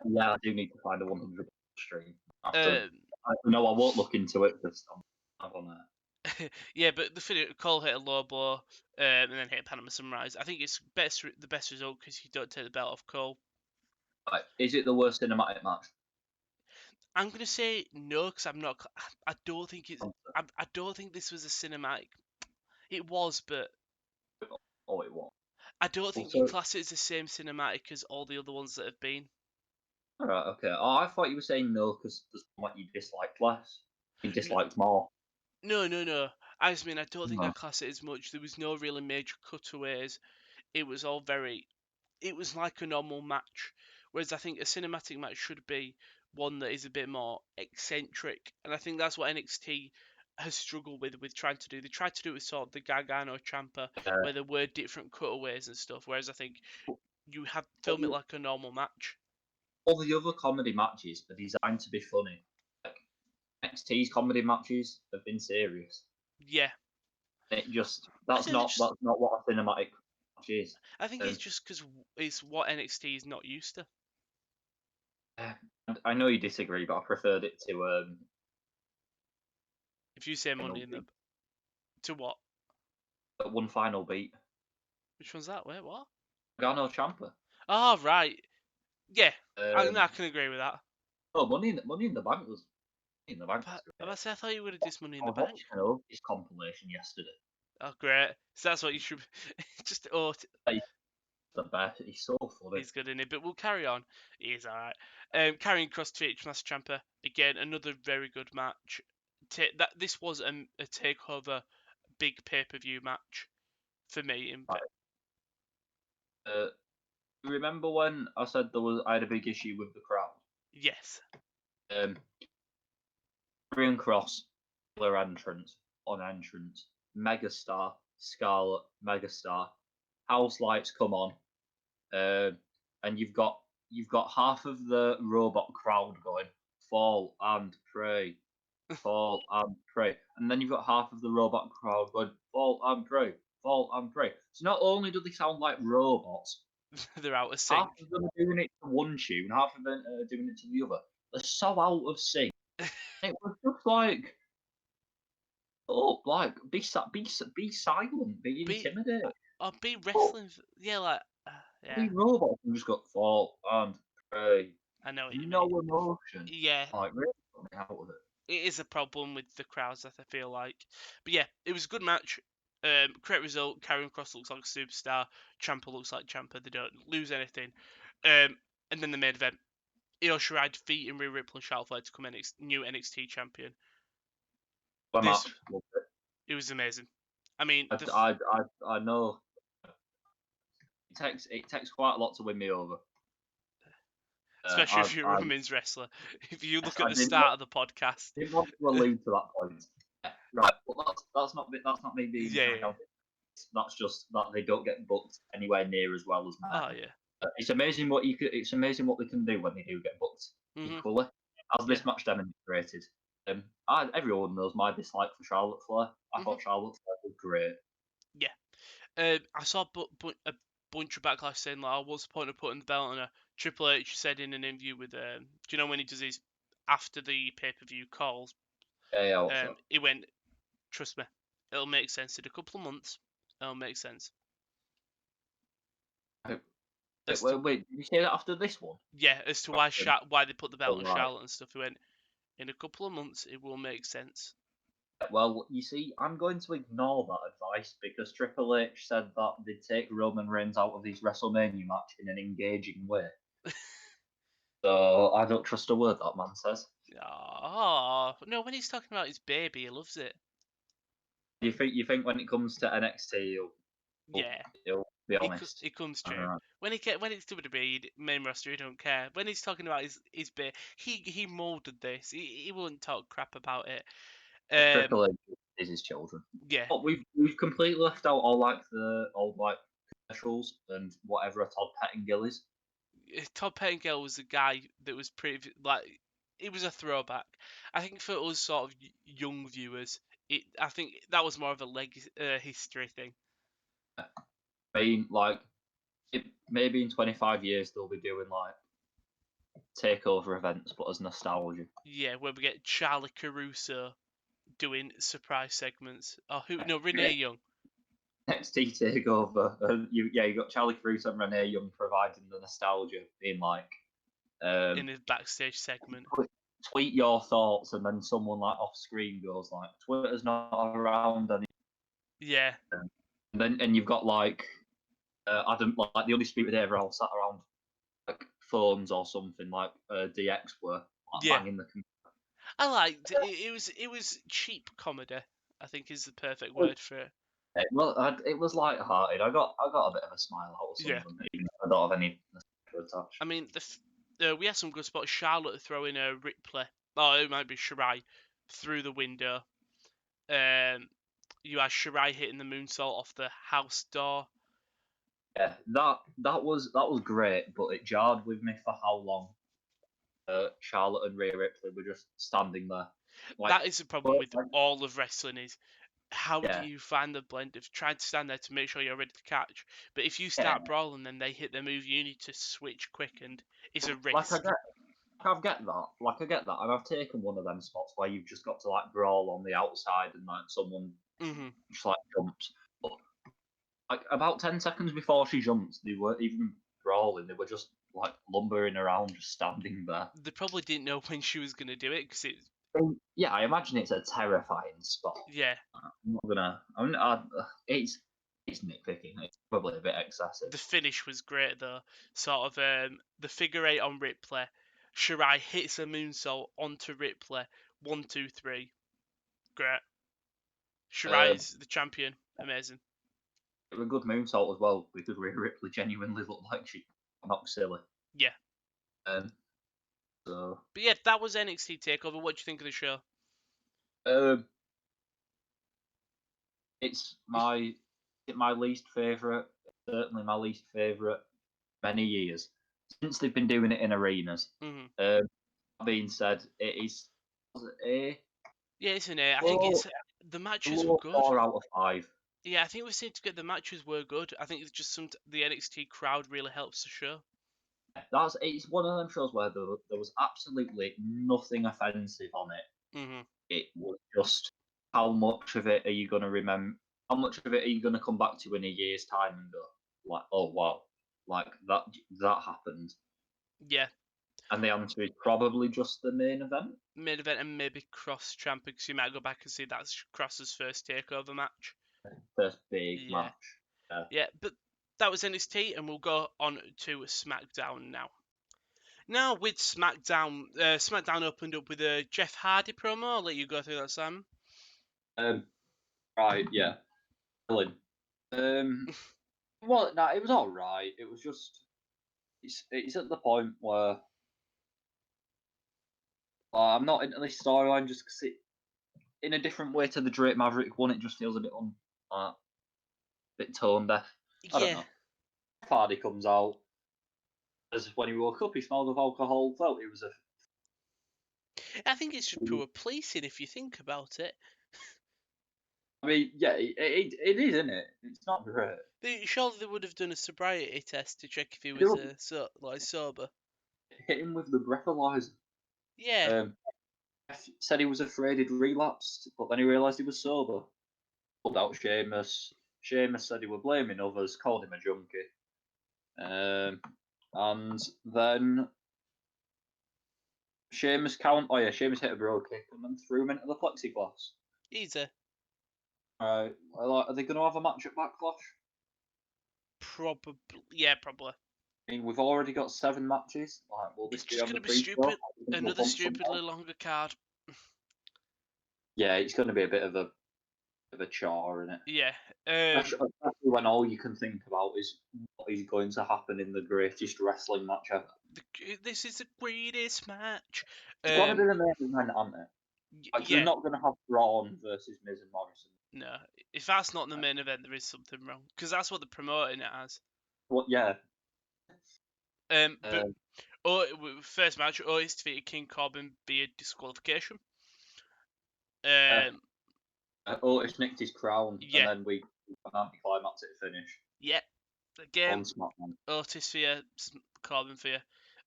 Yeah, I do need to find a 100% stream. I won't look into it because I'm on there. Yeah, but Cole hit a low blow and then hit a Panama Sunrise. I think it's the best result because you don't take the belt off Cole. Right. Is it the worst cinematic match? I'm gonna say no because I'm not. I don't think it's. I don't think this was a cinematic. It was, but. Oh, it was. I don't think you class it as the same cinematic as all the other ones that have been. Alright, okay. Oh, I thought you were saying no because there's one you disliked less. You disliked more. No. I just mean I don't think I class it as much. There was no really major cutaways. It was all very. It was like a normal match, whereas I think a cinematic match should be one that is a bit more eccentric, and I think that's what NXT has struggled with trying to do. They tried to do it with sort of the Gargano Ciampa, where there were different cutaways and stuff, whereas I think you have film it like a normal match. All the other comedy matches are designed to be funny. Like NXT's comedy matches have been serious. Yeah. That's not what a cinematic match is. I think it's just because it's what NXT is not used to. I know you disagree, but I preferred it to. If you say Money in the. To what? One final beat. Which one's that? Wait, what? Gargano Ciampa. Oh, right. Yeah, I can agree with that. Oh, Money in the Bank was. In the Bank. I thought you would have dissed Money in the Bank. I watched his compilation yesterday. Oh, great. So that's what you should. Just the best. He's so funny. He's good in it, but we'll carry on. He's alright. Carrying Cross to Master Ciampa. Again, another very good match. This was a takeover big pay-per-view match. for me. Right. Remember when I said I had a big issue with the crowd? Yes. Green Cross, Taylor entrance, Megastar, Scarlet, Megastar, house lights come on, and you've got half of the robot crowd going fall and pray, fall and pray, and then you've got half of the robot crowd going fall and pray, fall and pray. So not only do they sound like robots, They're out of half sync. of them are doing it to one tune, half of them are doing it to the other. They're so out of sync. It was just like, oh, like be silent, be Be intimidated. or be Oh, wrestling. Yeah, like yeah. these robots have just got fall and pray. I know what you No mean. emotion. Yeah, Like really put me out of it. it is a problem with the crowds that I feel like. But yeah, it was a good match. Great result. Karrion Cross looks like a superstar. Ciampa looks like Ciampa. They don't lose anything. And then the main event. Io Shirai defeating Rhea Ripley and Charlotte Flair to become new NXT champion. The This match, loved it. it was amazing. I mean, I know it takes quite a lot to win me over. especially if you're a women's wrestler. If you look at I the didn't start of the podcast, didn't want to allude to that point. Yeah, right, but that's not me being yeah, yeah. sarcastic. That's just that they don't get booked anywhere near as well as men. Oh yeah. It's amazing what It's amazing what they can do when they do get booked Mhm. equally, as Yeah. this match demonstrated. Everyone knows my dislike for Charlotte Flair. I Mhm. thought Charlotte Flair was great. Yeah. I saw a bunch of backlash saying like, oh, "What's the point of putting the belt on her?" Triple H said in an interview with, do you know when he does his after the pay-per-view calls? Yeah, also. He went, "Trust me, it'll make sense in a couple of months. It'll make sense." As to Wait, did you say that after this one? yeah, as to After, why they put the belt oh, on right. Charlotte and stuff. He went, "In a couple of months, it will make sense." Well, you see, I'm going to ignore that advice because Triple H said that they'd take Roman Reigns out of his WrestleMania match in an engaging way. So I don't trust a word that man says. Oh no, when he's talking about his baby, he loves it. You think when it comes to NXT, he'll, Yeah. he'll be honest? It comes true. Alright. When it's WWE main roster, he don't care. When he's talking about his bit, he molded this. He wouldn't talk crap about it. Triple H is his children. Yeah. But we've completely left out all like commercials and whatever a Todd Pettingill is. Todd Pettengill was a guy that was pretty like it was a throwback. I think for us sort of young viewers, I think that was more of a history thing. I mean, like, maybe in 25 years they'll be doing like takeover events, but as nostalgia. Yeah, where we get Charlie Caruso doing surprise segments. Oh, who? No, Renee Young NXT takeover. You got Charlie Caruso and Renee Young providing the nostalgia, being like, in his backstage segment. tweet your thoughts, and then someone like off screen goes like, Twitter's not around anymore. Yeah. And you've got like Adam, like the Undisputed Era, all sat around like phones or something, like DX were like, Yeah. banging the computer. I liked it. It was cheap comedy. I think is the perfect word for it. It was light-hearted. I got a bit of a smile out of some Yeah. of them. Even if I don't have any attached. I mean, we had some good spots. Charlotte throwing a Ripley. Oh, it might be Shirai through the window. You had Shirai hitting the moonsault off the house door. Yeah, that was great, but it jarred with me for how long Charlotte and Rhea Ripley were just standing there. Like, That is the problem but, with like, all of wrestling is how do yeah, you find the blend of trying to stand there to make sure you're ready to catch, but if you yeah. start brawling then they hit their move, you need to switch quick and it's a Like risk. I get that. Like I get that, and I've taken one of them spots where you've just got to like brawl on the outside and like someone Hmm. just like jumps. But like about 10 seconds before she jumps, they weren't even brawling. They were just like lumbering around, just standing there. They probably didn't know when she was going to do it because Yeah, I imagine it's a terrifying spot. yeah, I'm not gonna. It's nitpicking. It's probably a bit excessive. the finish was great though. Sort of the figure eight on Ripley. Shirai hits a moonsault onto Ripley. 1, 2, 3. Great. Shirai Uh, is the champion. Amazing. It was a good moonsault as well because Rhea Ripley genuinely looked like she knocked silly. Yeah. So But yeah, that was NXT Takeover. What do you think of the show? It's my least favourite. Certainly my least favourite. Many years since they've been doing it in arenas. Hmm. That being said, it is was it A? Yeah, it's an A. I think Low, it's the matches were low good. 4 out of 5. Yeah, I think we seem to get the matches were good. I think it's just the NXT crowd really helps the show. It's one of them shows where there was absolutely nothing offensive on it. Hmm. It was just how much of it are you going to remember? How much of it are you going to come back to in a year's time and go like, oh wow, like that happened? Yeah, And the answer is probably just the main event, main event and maybe Cross champion because you might go back and see that's Cross's first takeover match. first big Yeah, match. Yeah. yeah, but that was NXT, and we'll go on to SmackDown now. Now with SmackDown, SmackDown opened up with a Jeff Hardy promo. I'll let you go through that, Simon. Right, yeah. Ellen. Well, no, it was all right. It was just it's at the point where I'm not into this storyline just because it, in a different way to the Drake Maverick one, it just feels a bit bit tone deaf. I don't Yeah, know. Hardy comes out as when he woke up, he smelled of alcohol. Felt it was a. I think it's just poor policing if you think about it. I mean, yeah, it is, isn't it? It's not great. Surely they would have done a sobriety test to check if he They was were sober. hit him with the breathalyzer. Yeah, Um, said he was afraid he'd relapsed, but then he realised he was sober. Pulled out Sheamus. Sheamus said he were blaming others, called him a junkie. And then Sheamus hit a bro kick and then threw him into the plexiglass. easy. Alright, well, are they going to have a match at Backlash? Probably, yeah, probably. I mean, we've already got 7 matches. Like, will It's this be just on the gonna be pre-show? stupid. Another stupidly longer card. Yeah, it's going to be a bit of a chore, isn't it? Yeah. Especially when all you can think about is what is going to happen in the greatest wrestling match ever. This is the greatest match. It's got to be the main event, hasn't it? Like, they're Yeah. not going to have Braun versus Miz and Morrison. No, if that's not the main event, there is something wrong because that's what they're promoting it as. What? Yeah. But first match, Otis defeated King Corbin via disqualification. Um, Otis nicked his crown, and yeah, then we got an anticlimactic finish yeah. Again, on SmackDown. Otis for you, Corbin for you.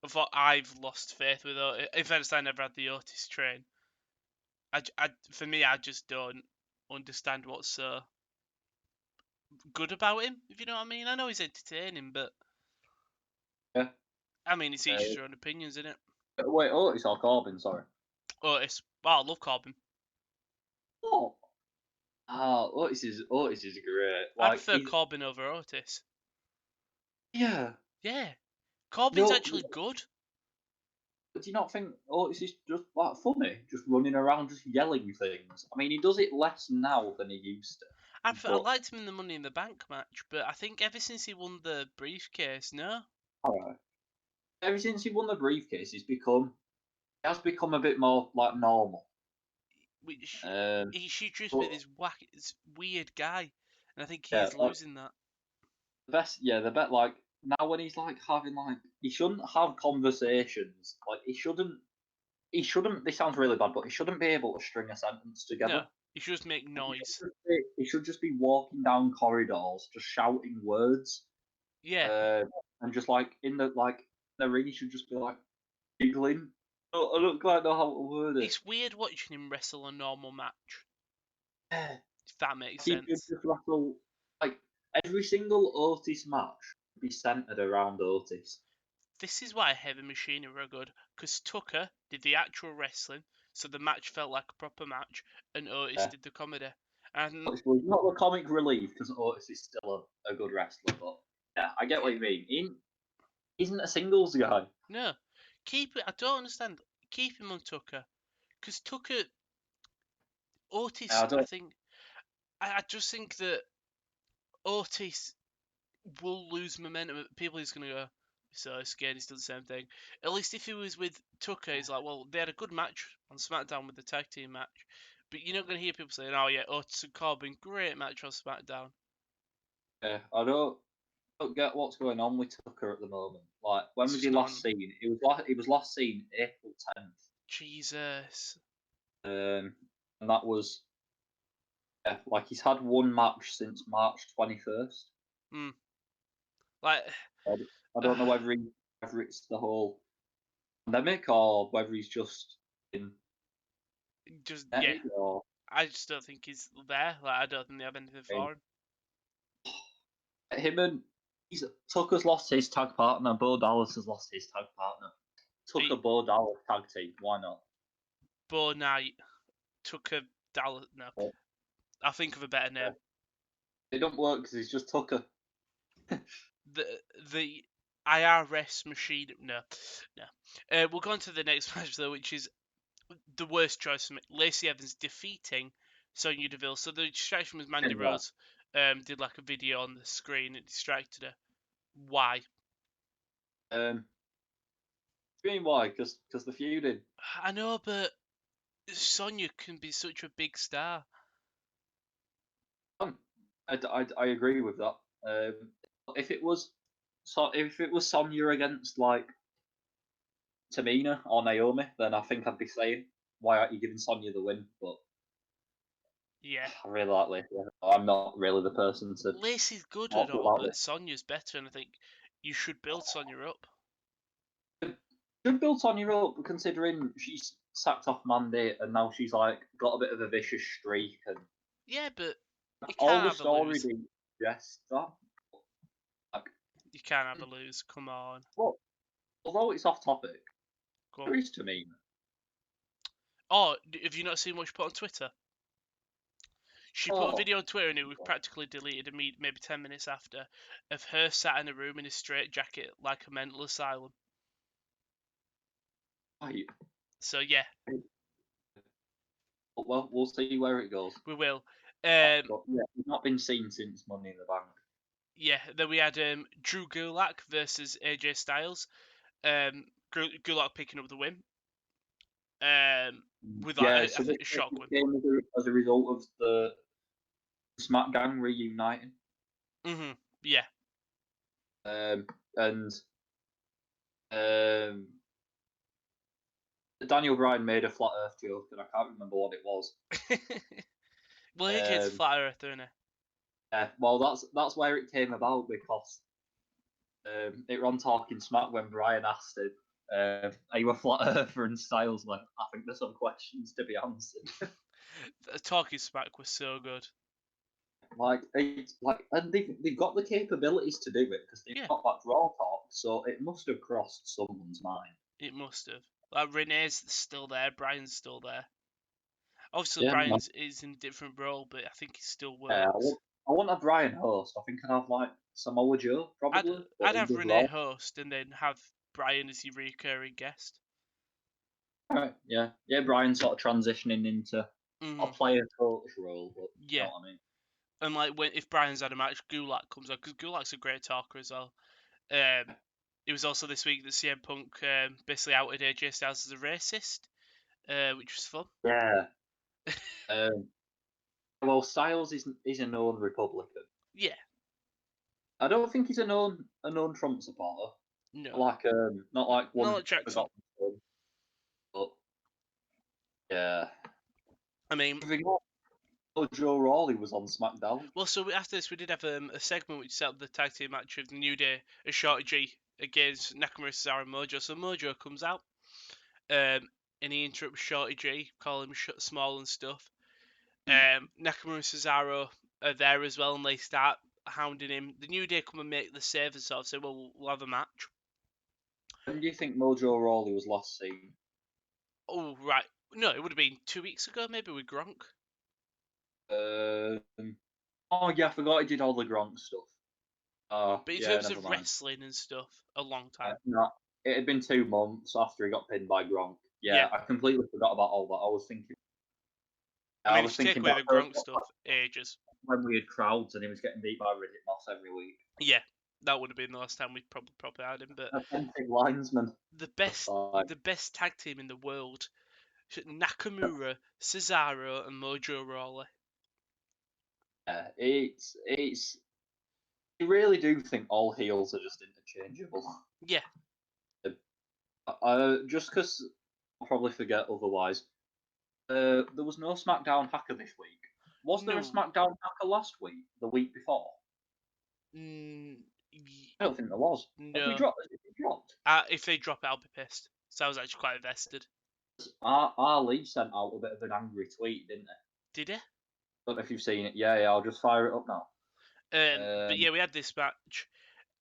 I thought I've lost faith with Otis. If I never had the Otis train, for me, I just don't understand what's so good about him. If you know what I mean. I know he's entertaining, but Yeah. I mean, it's each your own opinions, isn't it? Wait, Otis or Corbin? Sorry. Otis. Well, I love Corbin. Oh. Otis is great. I Like, prefer Corbin over Otis. yeah. Yeah. Corbin's No, actually good. do you not think Otis is just like funny, just running around, just yelling things? I mean, he does it less now than he used to. I But liked him in the Money in the Bank match, but I think ever since he won the briefcase, no. alright. Ever since he won the briefcase, he has become a bit more like normal. Which Um, she just but with his this weird guy, and I think yeah, he's like, losing that. the bet like now when he's like having like he shouldn't have conversations. Like he shouldn't. This sounds really bad, but he shouldn't be able to string a sentence together. No, he should just make noise. He should just be walking down corridors, just shouting words, Yeah, and just like in the ring, he should just be like giggling. I don't quite know how to word it. it's weird watching him wrestle a normal match. Yeah. If that makes He should sense. just wrestle like every single Otis match should be centered around Otis. This is why Heavy Machinery were good, because Tucker did the actual wrestling, so the match felt like a proper match, and Otis Yeah. did the comedy. And Otis was not the comic relief because Otis is still a good wrestler, but yeah, I get what yeah, you mean. He isn't a singles guy. no, keep it. I don't understand. Keep him on Tucker, because Tucker, Otis. I I don't. think. I just think that Otis will lose momentum. People are just gonna go, so scared. He's done the same thing. At least if he was with Tucker, he's like, well, they had a good match on SmackDown with the tag team match, but you're not gonna hear people saying, oh yeah, Otis and Corbin, great match on SmackDown. Yeah, I don't get what's going on with Tucker at the moment. Like, when It's was just he not last on. seen? He was last seen April 10th. Jesus. And that was like he's had one match since March 21st. Hmm. Like, I don't know whether it's the whole pandemic or whether he's just in just yeah. netted or I just don't think he's there. Like, I don't think they have anything for him. him and Tucker's lost his tag partner. Bo Dallas has lost his tag partner. Tucker Bo Dallas tag team. Why not? Bo Knight, Tucker Dallas. No, But, I'll think of a better name. it don't work because he's just Tucker. The IRS machine. No. We'll go on to the next match though, which is the worst choice for me. Lacey Evans defeating Sonya Deville. So the distraction was Mandy Rose. Did like a video on the screen. It distracted her. Why? Mean why? Because the feuding. I know, but Sonya can be such a big star. I agree with that. If it was Sonya against like Tamina or Naomi, then I think I'd be saying, why aren't you giving Sonya the win? But Yeah. I really like Lacey. I'm not really the person to Lacey's good talk at all, about but this. Sonya's better, and I think you should build Sonya up. Should build Sonya up, considering she's sacked off Mandy and now she's like got a bit of a vicious streak and Yeah, but you all can't the have a story lose. suggests that. Like, You can't have a lose. Come on. but although it's off topic, Go on. there is Tamina. Oh, have you not seen what she put on Twitter? She put a video on Twitter and it was practically deleted maybe 10 minutes after, of her sat in a room in a straitjacket like a mental asylum. Right. So yeah, Well, we'll see where it goes. we will. But, yeah, it's not been seen since Money in the Bank. Yeah, then we had Drew Gulak versus AJ Styles. Gulak picking up the win. With like so I think a shock this win. came as a result of the SmackDown reuniting. Yeah. And Daniel Bryan made a flat Earth joke, and I can't remember what it was. Well, AJ's flat earther, isn't he? Yeah, well, that's where it came about because it ran Talking Smack when Bryan asked him, "Are you a flat earther?" And Styles went, "I think there's some questions to be answered." Talking Smack was so good. And they've got the capabilities to do it because they've got that Raw talk, so it must have crossed someone's mind. It must have. Like Renee's still there, Bryan's still there. Obviously, Bryan's is in a different role, but I think he still works. I wouldn't have Bryan host. I think I'd have like Samoa Joe probably. I'd have Renee host and then have Bryan as your recurring guest. Right, yeah. Bryan sort of transitioning into a player coach role, but you know what I mean. And like if Bryan's had a match, Gulak comes on because Gulak's a great talker as well. It was also this week that CM Punk basically outed AJ Styles as a racist, which was fun. Yeah. Well, Styles is a known Republican. Yeah. I don't think he's a known Trump supporter. No. Not like one. Not Jackson. But yeah. I mean, Joe Rawley was on SmackDown. Well, so after this, we did have a segment which set up the tag team match of the New Day, a Shorty G against Nakamura, Cesaro, and Mojo. So Mojo comes out, and he interrupts Shorty G, calling him small and stuff. Nakamura and Cesaro are there as well, and they start hounding him. The New Day come and make the save and sort of say, "Well, we'll have a match." When do you think Mojo Rawley was last seen? Oh, right. No, it would have been 2 weeks ago, maybe with Gronk. Oh yeah, I forgot he did all the Gronk stuff. But in terms of wrestling and stuff, a long time. No, it had been 2 months after he got pinned by Gronk. Yeah, I completely forgot about all that. I was thinking. I mean, if you take away the Gronk stuff, ages. when we had crowds and he was getting beat by Riddick Moss every week. Yeah, that would have been the last time we'd probably had him. But Authentic linesman. the best tag team in the world: Nakamura, Cesaro, and Mojo Rawley. Yeah, it's. You really do think all heels are just interchangeable. Yeah. Just because I'll probably forget otherwise. There was no SmackDown Hacker this week. Was there a No. SmackDown Hacker last week? The week before? Mm, I don't think there was. Have we no. dropped? Has it dropped? If they drop it, I'll be pissed. So I was actually quite invested. Ali sent out a bit of an angry tweet, didn't he? Did he? Don't know if you've seen it. Yeah, I'll just fire it up now. But yeah, we had this match.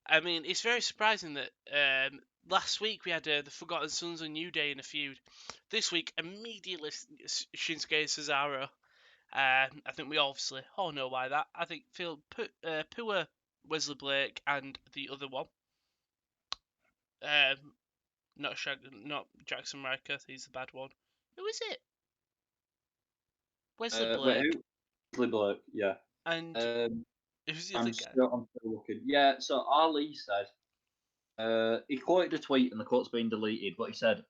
I mean, it's very surprising that last week we had the Forgotten Sons and New Day in a feud. This week, immediately Shinsuke Cesaro. I think we obviously all know why that. I think Pua, Wesley Blake, and the other one. Not Jackson Riker. He's the bad one. Who is it? Wesley Blake. Wait, who? Wesley Blake, yeah. And who's the other guy? I'm still looking. Yeah, so Ali said, he quoted a tweet and the quote's been deleted, but he said,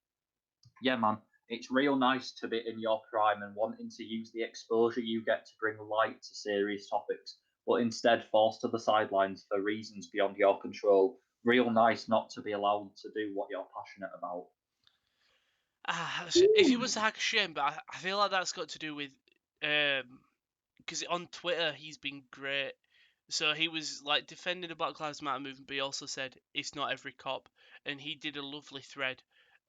"Yeah, man, it's real nice to be in your prime and wanting to use the exposure you get to bring light to serious topics, but instead forced to the sidelines for reasons beyond your control. Real nice not to be allowed to do what you're passionate about." If it was to hack a shame, but I feel like that's got to do with because on Twitter he's been great. So he was like defending the Black Lives Matter movement, but he also said it's not every cop, and he did a lovely thread.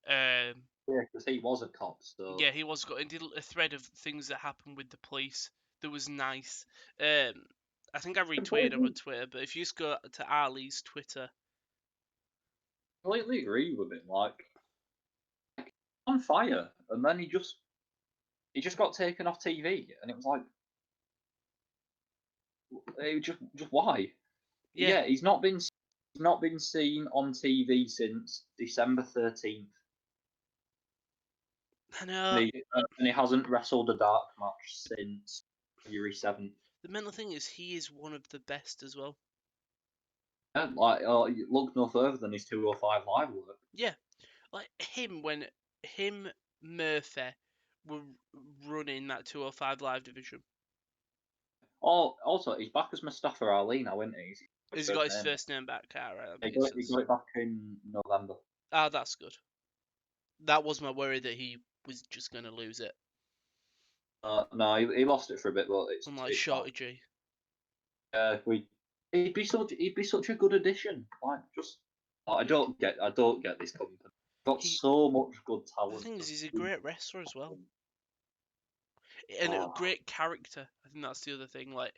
Yeah, because he was a cop, so Yeah, he did a thread of things that happened with the police that was nice. I think I retweeted him on Twitter, but if you just go to Ali's Twitter, completely agree with him. Like on fire, and then he just got taken off TV, and it was like, just why? yeah, He's not been seen on TV since December 13th, I know. and he hasn't wrestled a dark match since February 7th. The mental thing is he is one of the best as well. And look no further than his 205 Live work. Yeah, like when Murphy were running that 205 Live division. Oh, also, he's back as Mustafa Ali now, isn't he? Has he got his first name back? Right, He got it back in November. Ah, that's good. That was my worry that he was just going to lose it. No, he lost it for a bit, but it's Unlike Shorty G. He'd be such a good addition. Like I don't get this company. Got so much good talent. The thing is, he's a great wrestler as well, and a great character. I think that's the other thing. Like,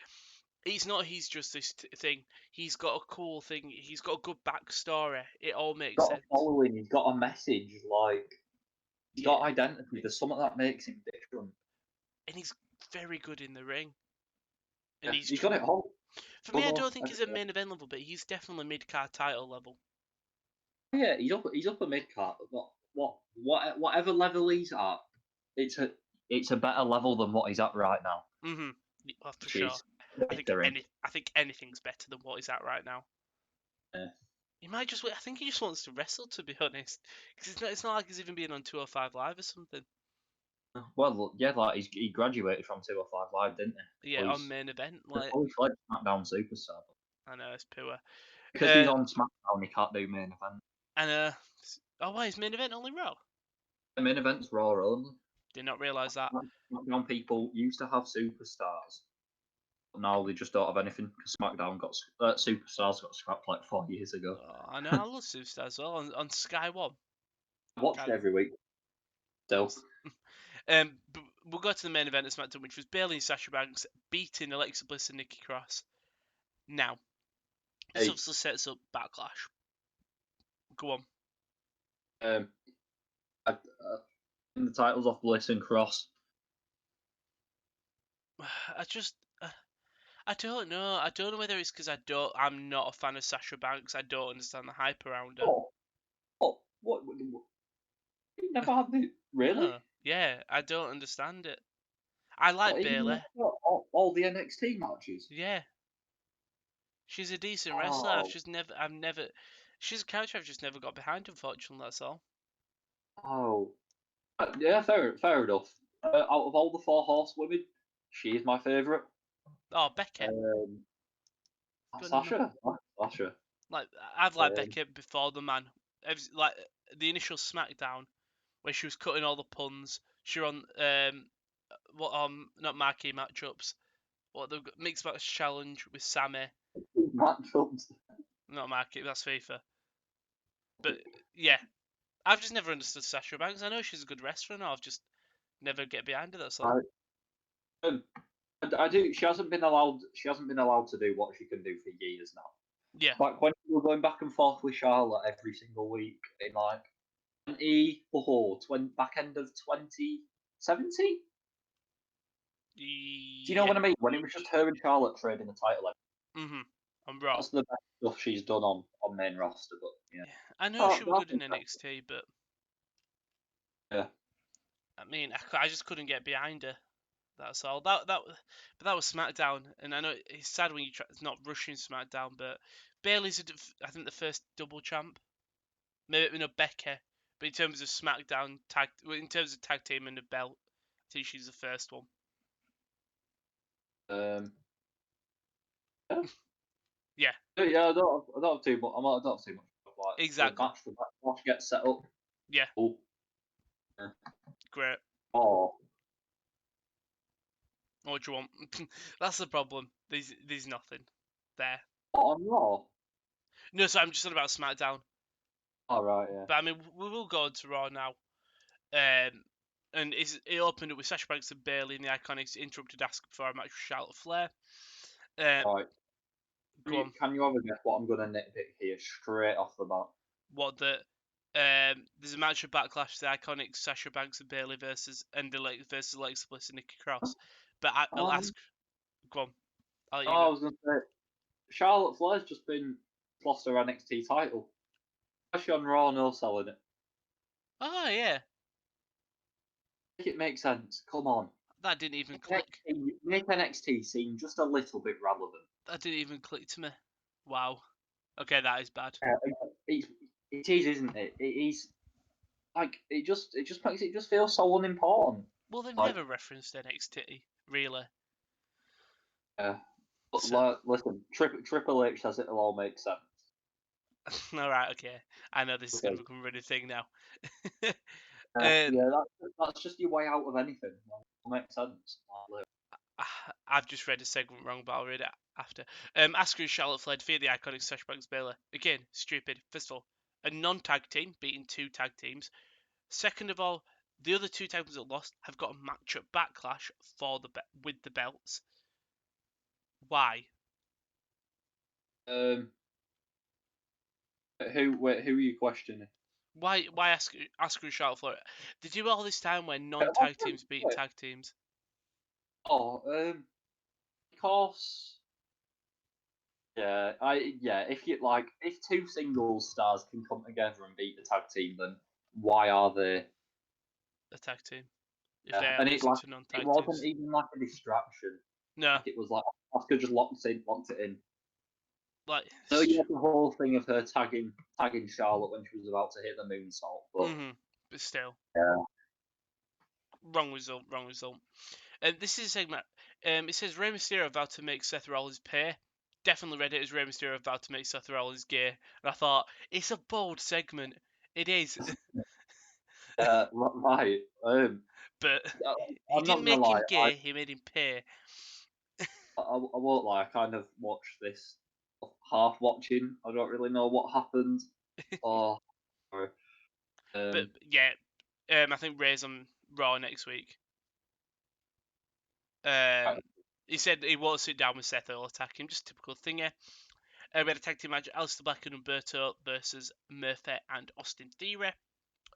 he's just this thing. He's got a cool thing. He's got a good backstory. It all makes sense. He's got a following. He's got a message. Like he's got identity. There's something that makes him different. And he's very good in the ring. And he's got it all. For me, I don't think he's at main event level, but he's definitely mid-card title level. Yeah, he's up a mid-card. Whatever level he's at, it's a better level than what he's at right now. Well, for sure. I think anything's better than what he's at right now. Yeah. He might just. I think he just wants to wrestle, to be honest. Because it's not like he's even been on 205 Live or something. Well, yeah, like he graduated from 205 Live, didn't he? Yeah, on main event. Like like SmackDown Superstar. I know, it's poor. Because he's on SmackDown, he can't do main event. And why is main event only Raw? The main event's Raw only. Did not realise that. SmackDown people used to have superstars, but now they just don't have anything because SmackDown Superstars got scrapped like 4 years ago. Oh, I know, I love Superstars as well on Sky One. I watched it every week. Still. But we'll go to the main event of SmackDown, which was Bayley and Sasha Banks beating Alexa Bliss and Nikki Cross. Now, this obviously sets up Backlash. Go on. The titles off Bliss and Cross. I don't know. I don't know whether it's because I'm not a fan of Sasha Banks. I don't understand the hype around her. What? You never had the really? No. Yeah, I don't understand it. I like Even Bailey. all the NXT matches. Yeah, she's a decent wrestler. Oh, She's a character I've just never got behind. Unfortunately, that's all. oh. Yeah, fair enough. Out of all the four horsewomen, she is my favourite. Oh, Becky. Um, Got no, Sasha. Sasha. like I've liked Um, Becky before the man. Like the initial SmackDown where she was cutting all the puns. She were on what not marquee matchups. What the mixed match challenge with Sammy. matchups. Not marquee. That's FIFA. But yeah, I've just never understood Sasha Banks. I know she's a good wrestler, and I've just never get behind her. That's all. Um, I do. She hasn't been allowed. She hasn't been allowed to do what she can do for years now. Yeah. Like when we were going back and forth with Charlotte every single week in like 20, back end of 2017. Do you know Yeah. what I mean? When it was just her and Charlotte trading the title, I'm Raw. that's the best stuff she's done on main roster. But yeah, Yeah. I know oh, she was that's good in interesting. NXT, but Yeah, I mean, I just couldn't get behind her. That's all. But that was SmackDown, and I know it's sad when you try not rushing SmackDown, but Bailey's, I think, the first double champ. Maybe no Becky, but in terms of SmackDown in terms of tag team and the belt, I think she's the first one. um, yeah, Yeah, yeah. I don't have too much. I don't have too much. Like exactly. the match gets set up. Yeah, Oh, yeah. great. Oh, What do you want? That's the problem. There's nothing there. on Raw. No, so I'm just on about SmackDown. All right, yeah. But I mean, we will go on to Raw now. And it opened up with Sasha Banks and Bailey in the Iconics interrupted asking for a match with Charlotte Flair. Right. Go on. Can you ever guess what I'm gonna nitpick here straight off the bat? What the there's a match of Backlash, the Iconics, Sasha Banks and Bailey versus Alexa Bliss and Nikki Cross. But I'll ask. Go on. I'll let you I go. was gonna say Charlotte Flair's just been lost her NXT title. Especially on Raw, no selling it. Oh yeah, Make it make sense. Come on. that didn't even click. Make NXT seem just a little bit relevant. That didn't even click to me. Wow. Okay, that is bad. It is, isn't it? It is like it just makes it just feel so unimportant. Well, they've Like, never referenced NXT really. but So, listen, Triple H says it'll all make sense. all right, okay. I know this is going Okay. to become a running thing now. Yeah, that's just your way out of anything. It makes sense. I've just read a segment wrong, but I'll read it after. Asuka and Charlotte Flair defeat the Iconics Sasha Banks Baylor. Again, stupid. First of all, a non-tag team beating two tag teams. Second of all, the other two tag teams that lost have got a match at Backlash for with the belts. Why? Who are you questioning? Why Asuka and Charlotte Flair? They do all this time when Yeah, non-tag teams beating tag teams. Oh, because if two singles stars can come together and beat the tag team, then why are they? A tag team. If Yeah, they're and losing to it non-tag wasn't teams. even like a distraction. No, Like it was like Oscar just locked it in. like. No, you had the whole thing of her tagging Charlotte when she was about to hit the moonsault, but But still. yeah. Wrong result, wrong result. And this is a segment. It says Rey Mysterio about to make Seth Rollins pay. Definitely read it as Rey Mysterio about to make Seth Rollins gay. And I thought, it's a bold segment. It is. Right. But he I'm not didn't gonna make lie. him gay, he made him pay. I won't lie. I kind of watched this half watching. I don't really know what happened. Oh, sorry. But yeah, I think Rey's on Raw next week. He said he won't sit down with Seth, he'll attack him. Just typical thing, yeah. We had a tag team match, Aleister Black and Umberto versus Murphy and Austin Theory.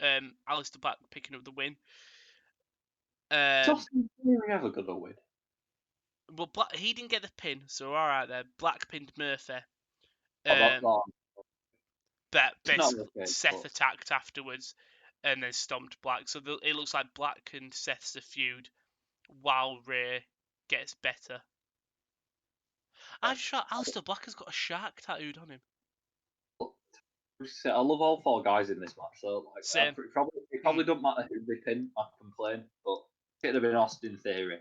Aleister Black picking up the win. Is Austin Theory ever gonna win? Well, he didn't get the pin, so all right there. Black pinned Murphy. Oh, But it's not basically, okay. Seth attacked afterwards and then stomped Black. So it looks like Black and Seth's a feud. while Ray gets better. I'm sure Aleister Black has got a shark tattooed on him. I love all four guys in this match, so like, Same. it probably don't matter who they pin. I complain, but if it had been Austin Theory,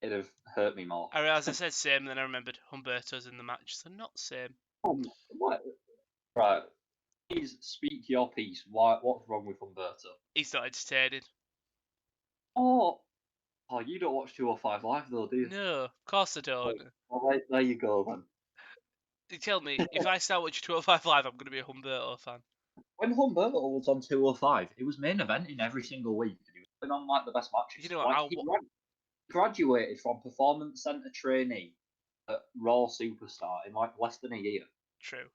it'd have hurt me more. I realised I said same, and then I remembered Humberto's in the match, so not same. What? Right, please speak your piece. What's wrong with Humberto? He's not entertaining. Oh, you don't watch 205 Live though, do you? No, of course I don't. Well, there you go then. You tell me, if I start watching 205 Live, I'm going to be a Humberto fan. When Humberto was on 205, he was main eventing every single week. He was putting on like the best matches. You know what, Like, he graduated from Performance Center trainee at Raw Superstar in like less than a year. True.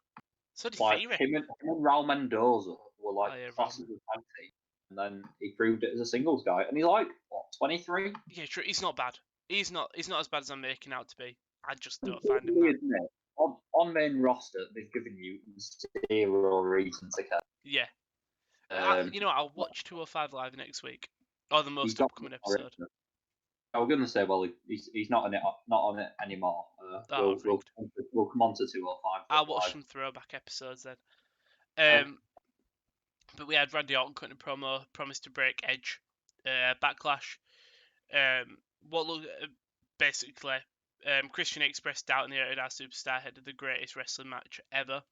So did Like Theory. him and Raul Mendoza were like Oh, yeah, classes of tag team, and then he proved it as a singles guy. And he's like what, 23? Yeah, true. He's not bad. He's not as bad as I'm making out to be. I just don't find him that. Admit, on main roster, they've given you zero reason to care. Yeah. You know what, I'll watch 205 Live next week. Or the most upcoming episode. I was going to say, well, he's not on it anymore. We'll come on to 205. I'll watch some throwback episodes then. But we had Randy Orton cutting a promo, promised to break Edge, Backlash. What looked basically, Christian expressed doubt in the Rated R Superstar ahead of the greatest wrestling match ever.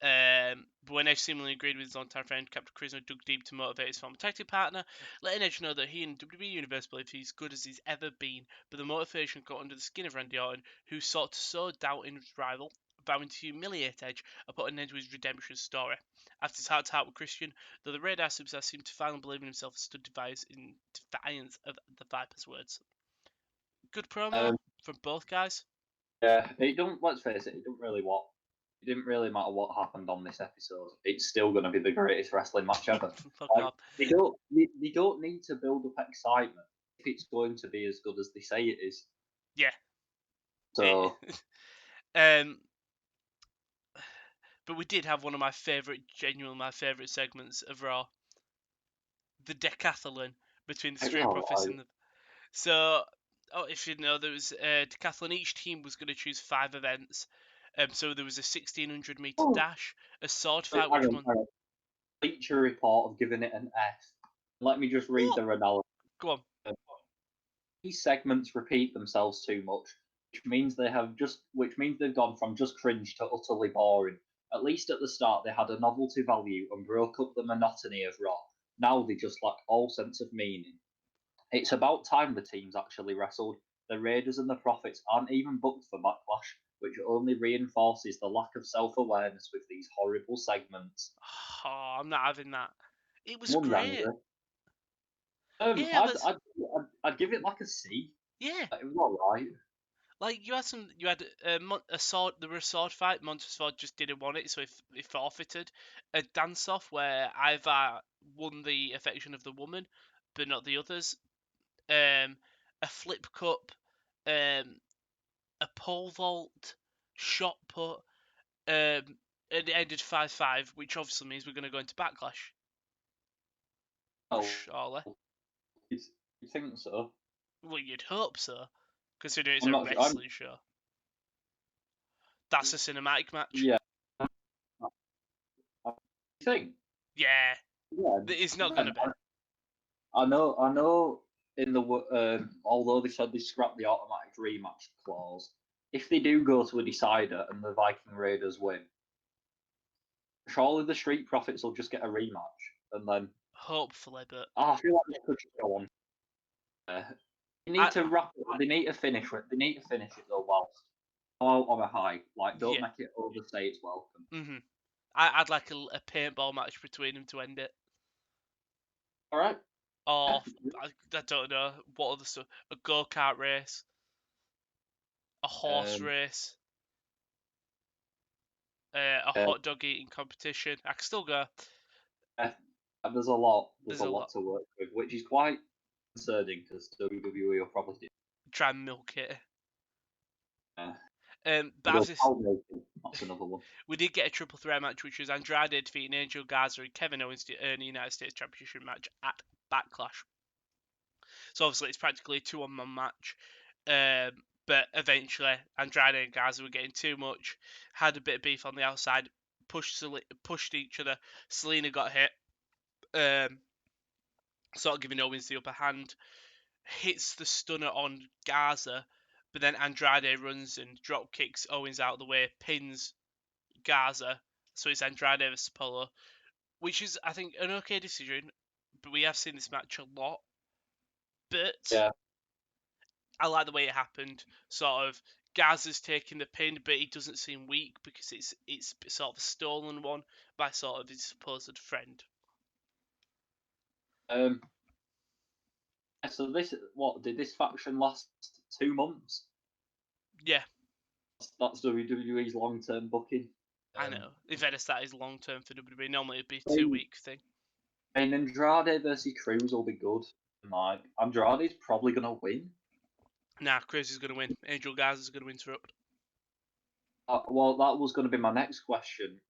But when Edge seemingly agreed with his longtime friend, Captain Charisma dug deep to motivate his former tag team partner, letting Edge know that he and WWE Universe believe he's good as he's ever been. But the motivation got under the skin of Randy Orton, who sought to sow doubt in his rival, vowing to humiliate Edge and put an end to his redemption story. After his heart-to-heart with Christian, though the Radar Superstar seemed to finally believe in himself, stood in defiance of the Viper's words. Good promo from both guys. Yeah, let's face it, it didn't really matter what happened on this episode. It's still going to be the greatest wrestling match ever. Fuck like, off. They don't need to build up excitement if it's going to be as good as they say it is. Yeah. So. But we did have one of my genuinely my favourite segments of Raw. The decathlon between the Street Profits and the... So, if you know, there was a decathlon. Each team was going to choose 5 events. So there was a 1600 metre dash, a sword fight, which one... Feature report of giving it an F. Let me just read their analysis. Go on. These segments repeat themselves too much, which means they've gone from just cringe to utterly boring. At least at the start, they had a novelty value and broke up the monotony of Raw. Now they just lack all sense of meaning. It's about time the teams actually wrestled. The Raiders and the Profits aren't even booked for Backlash, which only reinforces the lack of self-awareness with these horrible segments. Oh, I'm not having that. It was great. Yeah, I'd give it like a C. Yeah, it was alright. Like you had a sword. There were a sword fight. Montesford just didn't want it, so he forfeited. A dance off where Ivar won the affection of the woman, but not the others. A flip cup, a pole vault, shot put. It ended 5-5, which obviously means we're going to go into Backlash. Oh, surely. You think so? Well, you'd hope so, considering it's a wrestling show. That's a cinematic match. Yeah. You think? Yeah. It's not going to be. I know. In the although they said they scrapped the automatic rematch clause, if they do go to a decider and the Viking Raiders win, surely the Street Profits will just get a rematch and then. Hopefully, but I feel like they could just go on. They need to wrap it. They need to finish it. They need to finish it though, whilst on a high. Like, don't make it overstay its welcome. Mhm. I'd like a paintball match between them to end it. All right. Or I don't know what other stuff. A go-kart race, a horse race, a hot dog eating competition. I can still go. There's a lot. There's a lot to work with, which is quite concerning because WWE will probably do. Try and milk it. But that's another one. We did get a triple threat match, which was Andrade defeating Angel Garza and Kevin Owens to earn a United States Championship match at Backlash. So obviously it's practically a 2-on-1 match. But eventually Andrade and Garza were getting too much, had a bit of beef on the outside, pushed each other. Selena got hit, sort of giving Owens the upper hand. Hits the stunner on Garza, but then Andrade runs and drop kicks Owens out of the way, pins Garza. So it's Andrade versus Apollo, which is, I think, an okay decision. But we have seen this match a lot. But Yeah. I like the way it happened. Sort of Garza's taking the pin, but he doesn't seem weak because it's sort of a stolen one by sort of his supposed friend. So did this faction last 2 months? Yeah, That's WWE's long-term booking. I know. In fairness, that is long term for WWE. Normally it'd be a I mean, 2-week thing. And Andrade versus Cruz will be good. Like Andrade's probably gonna win. Nah, Chris is going to win. Angel Garza's going to interrupt. Well, that was going to be my next question.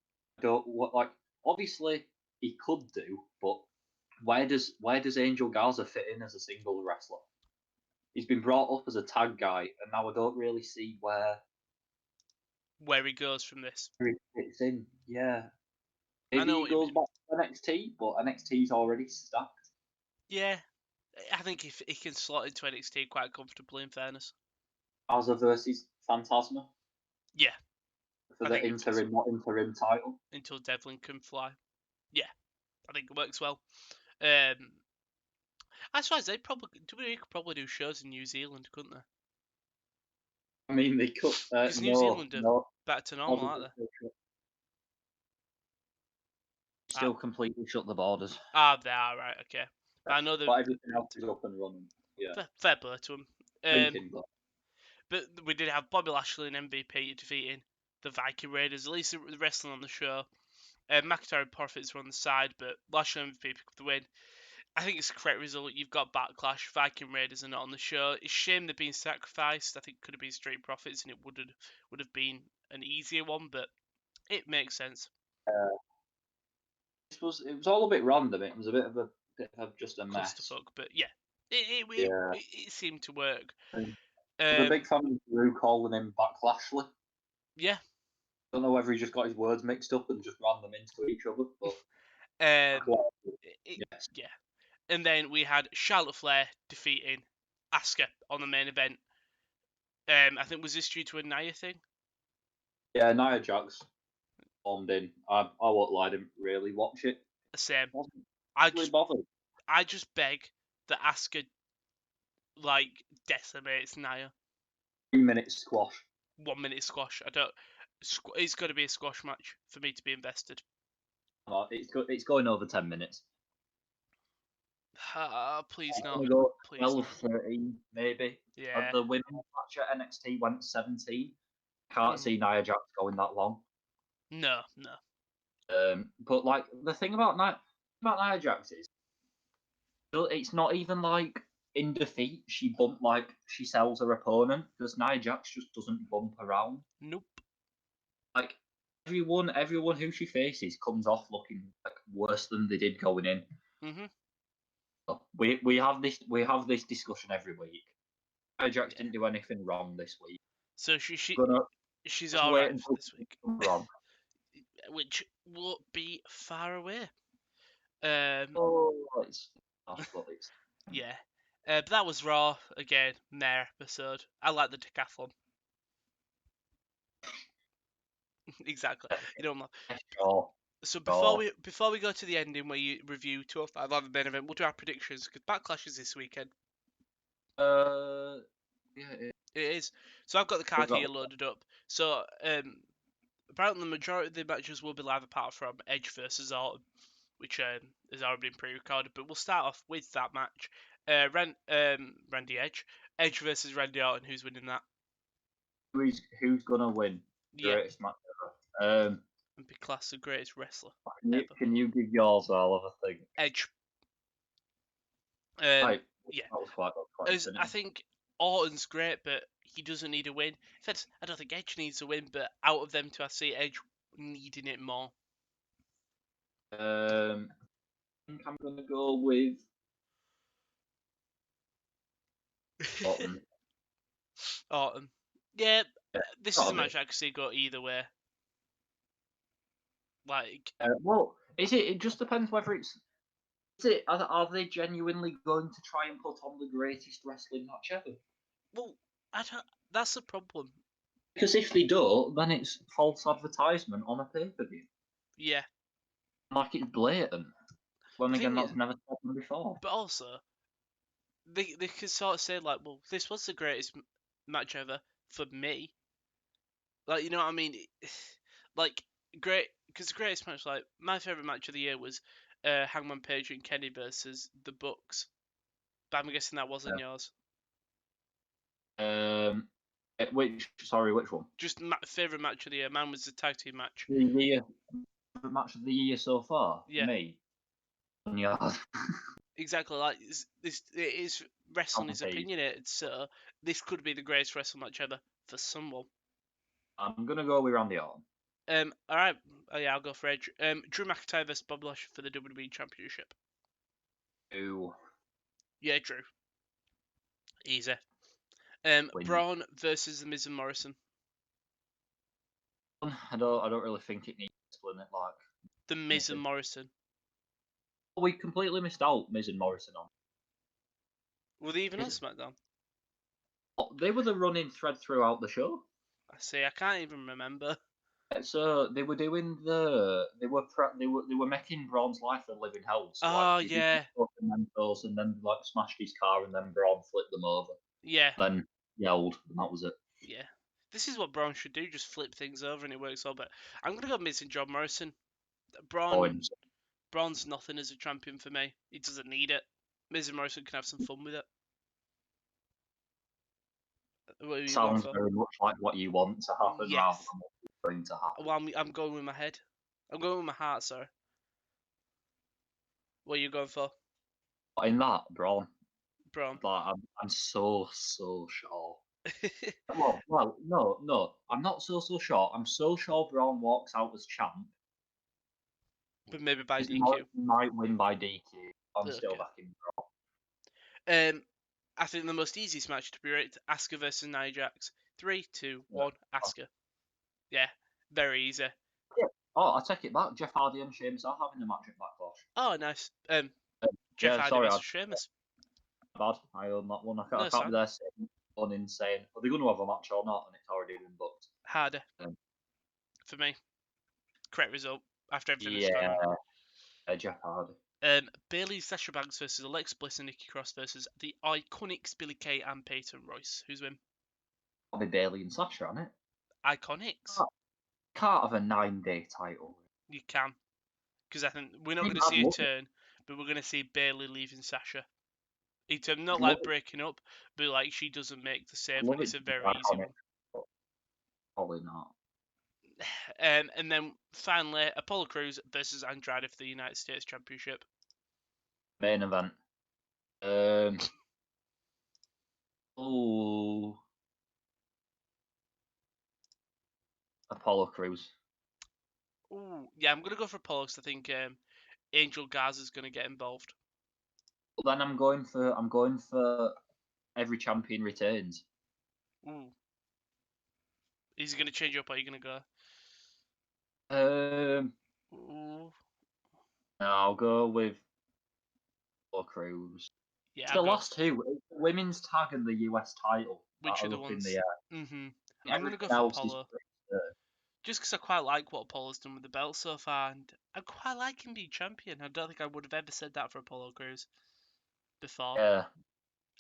Obviously he could do, but where does Angel Garza fit in as a single wrestler? He's been brought up as a tag guy, and now I don't really see where Where he goes from this. he fits in. Yeah, I maybe know he what you goes mean. back to NXT, but NXT's already stacked. Yeah, I think if he can slot into NXT quite comfortably, in fairness. Garza versus Phantasma Yeah, for I the think it fits not interim title. until Devlin can fly. Yeah, I think it works well. I suppose WWE could probably do shows in New Zealand, couldn't they? I mean, they could. Because New No, Zealand are no. back to normal, Borders aren't are they? still completely shut the borders. They are right. Okay, but I know they're But everything back else to is normal. up and running. Yeah. Fair play to them. Thinking, but But we did have Bobby Lashley and MVP defeating the Viking Raiders. At least the wrestling on the show. McIntyre and Profits were on the side, but Lashley and MVP picked up the win. I think it's a correct result. You've got Backlash. Viking Raiders are not on the show. It's a shame they're being sacrificed. I think it could have been Street Profits, and it would have been an easier one, but it makes sense. it was all a bit random. It was a bit of just a mess. Clusterfuck, but yeah, Yeah. it seemed to work. And I was a big fan of Drew calling him Backlashley. Yeah. Don't know whether he just got his words mixed up and just ran them into each other, but yes. Yeah. And then we had Charlotte Flair defeating Asuka on the main event. I think was this due to a Nia thing? Yeah, Nia Jax formed in. I won't lie, I didn't really watch it. Same. Wasn't I really just bothered. I just beg that Asuka like decimates Nia. 2 minute squash. 1 minute squash. I don't. It's got to be a squash match for me to be invested. It's going over 10 minutes. Please I'm not. gonna go Please 12, not. 13, maybe. Yeah. The women's match at NXT went 17. Can't see Nia Jax going that long. No. But like the thing about Nia Jax is, it's not even like in defeat she sells her opponent, because Nia Jax just doesn't bump around. Nope. Like everyone who she faces comes off looking like worse than they did going in. Mhm. We have this discussion every week. Nia Jax didn't do anything wrong this week. So she's Just all wait right for until this week, wrong. which won't be far away. It's Yeah. But that was Raw again. Meh episode. I like the decathlon. Exactly. You don't know. sure. So before we go to the ending where you review 205 on the main event, we'll do our predictions because Backlash is this weekend. Yeah, It is. So I've got the card here loaded up. So apparently the majority of the matches will be live apart from Edge versus Orton, which has already been pre-recorded. But we'll start off with that match. Randy Edge versus Randy Orton. Who's winning that? who's gonna win? Yeah. Greatest match ever. And be classed the greatest wrestler. Can you give yours? I'll have a think. Edge. Right. Yeah. That was quite I think Orton's great, but he doesn't need a win. In fact, I don't think Edge needs a win, but out of them two, I see Edge needing it more. I think I'm gonna go with Orton. Autumn. Yeah, Yeah, this is a gotta be. match I could see go either way. Like, Well, is it? It just depends whether it's. Is it? Are they genuinely going to try and put on the greatest wrestling match ever? well, I don't. That's the problem. Because if they don't, then it's false advertisement on a pay-per-view. Yeah. Like it's blatant. Then The again, thing is, that's never happened before. but also they could sort of say like, well, this was the greatest match ever for me. Like, you know what I mean? Like, great, because the greatest match, like my favorite match of the year was Hangman Page and Kenny versus the Bucks. But I'm guessing that wasn't yours. Which one? Just favorite match of the year. Mine was the tag team match. The year match of the year so far for Yeah, me. Yeah, exactly. Like this, it is wrestling is Rampage. opinionated, so this could be the greatest wrestling match ever for someone. I'm gonna go with Randy Orton. All right. Oh yeah, I'll go for Edge. Drew McIntyre versus Bob Lashley for the WWE Championship. Who Yeah, Drew. Easy. wins? Braun versus the Miz and Morrison. I don't really think it needs to split it like The Miz and anything. Morrison. We completely missed out Miz and Morrison on. Were they even on Miz- SmackDown? They were the running thread throughout the show. I see. I can't even remember. So they were doing they were making Braun's life a living hell. So like Oh they did yeah, Mentos and then like smashed his car and then Braun flipped them over. yeah, Then yelled and that was it. yeah. This is what Braun should do. Just flip things over and it works all. But I'm gonna go Miz and John Morrison. Braun, Points. Braun's nothing as a champion for me. He doesn't need it. Miz and Morrison can have some fun with it. What are you going Sounds for? very much like what you want to happen rather Yes. than what's going to happen. Well, I'm going with my head. I'm going with my heart. Sorry. What are you going for, But in that, Braun, Braun? like I'm so sure. No, I'm not so sure. I'm so sure Braun walks out as champ. But maybe by His DQ. might win by DQ. I'm still Okay. backing Braun. I think the most easiest match to be rated: Asuka versus Nia Jax. 3, 2, Yeah. 1, Asuka. Yeah, very easy. Oh, I take it back. Jeff Hardy and Sheamus are having a match at Backlash. Oh, nice. Jeff Yeah, Hardy sorry, versus Sheamus. bad. I own that one. No, I it's can't be fine. there saying one insane. Are they going to have a match or not? And it's already been booked. Harder Um, for me. Correct result after everything that's gone yeah, on. Jeff Hardy. Bailey Sasha Banks versus Alexa Bliss and Nikki Cross versus the Iconics Billy Kay and Peyton Royce. Who's win? Probably Bailey and Sasha on it. Iconics. Can't have a 9-day title. You can, because I think we're not going to I'd see a love it. turn, but we're going to see Bailey leaving Sasha. It's not I'd like love it. breaking up, but like she doesn't make the I'd save love when it it's a to be very easy Iconics, one. but probably not. And then finally, Apollo Crews versus Andrade for the United States Championship. Main event. Oh, Apollo Crews. Ooh, yeah, I'm gonna go for Apollo because I think Angel Garza's gonna get involved. But then I'm going for every champion returns. Ooh, is he gonna change up? Or are you gonna go? Um, Ooh, no, I'll go with Apollo Crews. yeah, It's I'll the go. last two. Women's tag and the US title Which that are are the up in ones? the air. I'm gonna Everything go for else is Apollo pretty just because I quite like what Apollo's done with the belt so far, and I quite like him being champion. I don't think I would have ever said that for Apollo Crews before. yeah.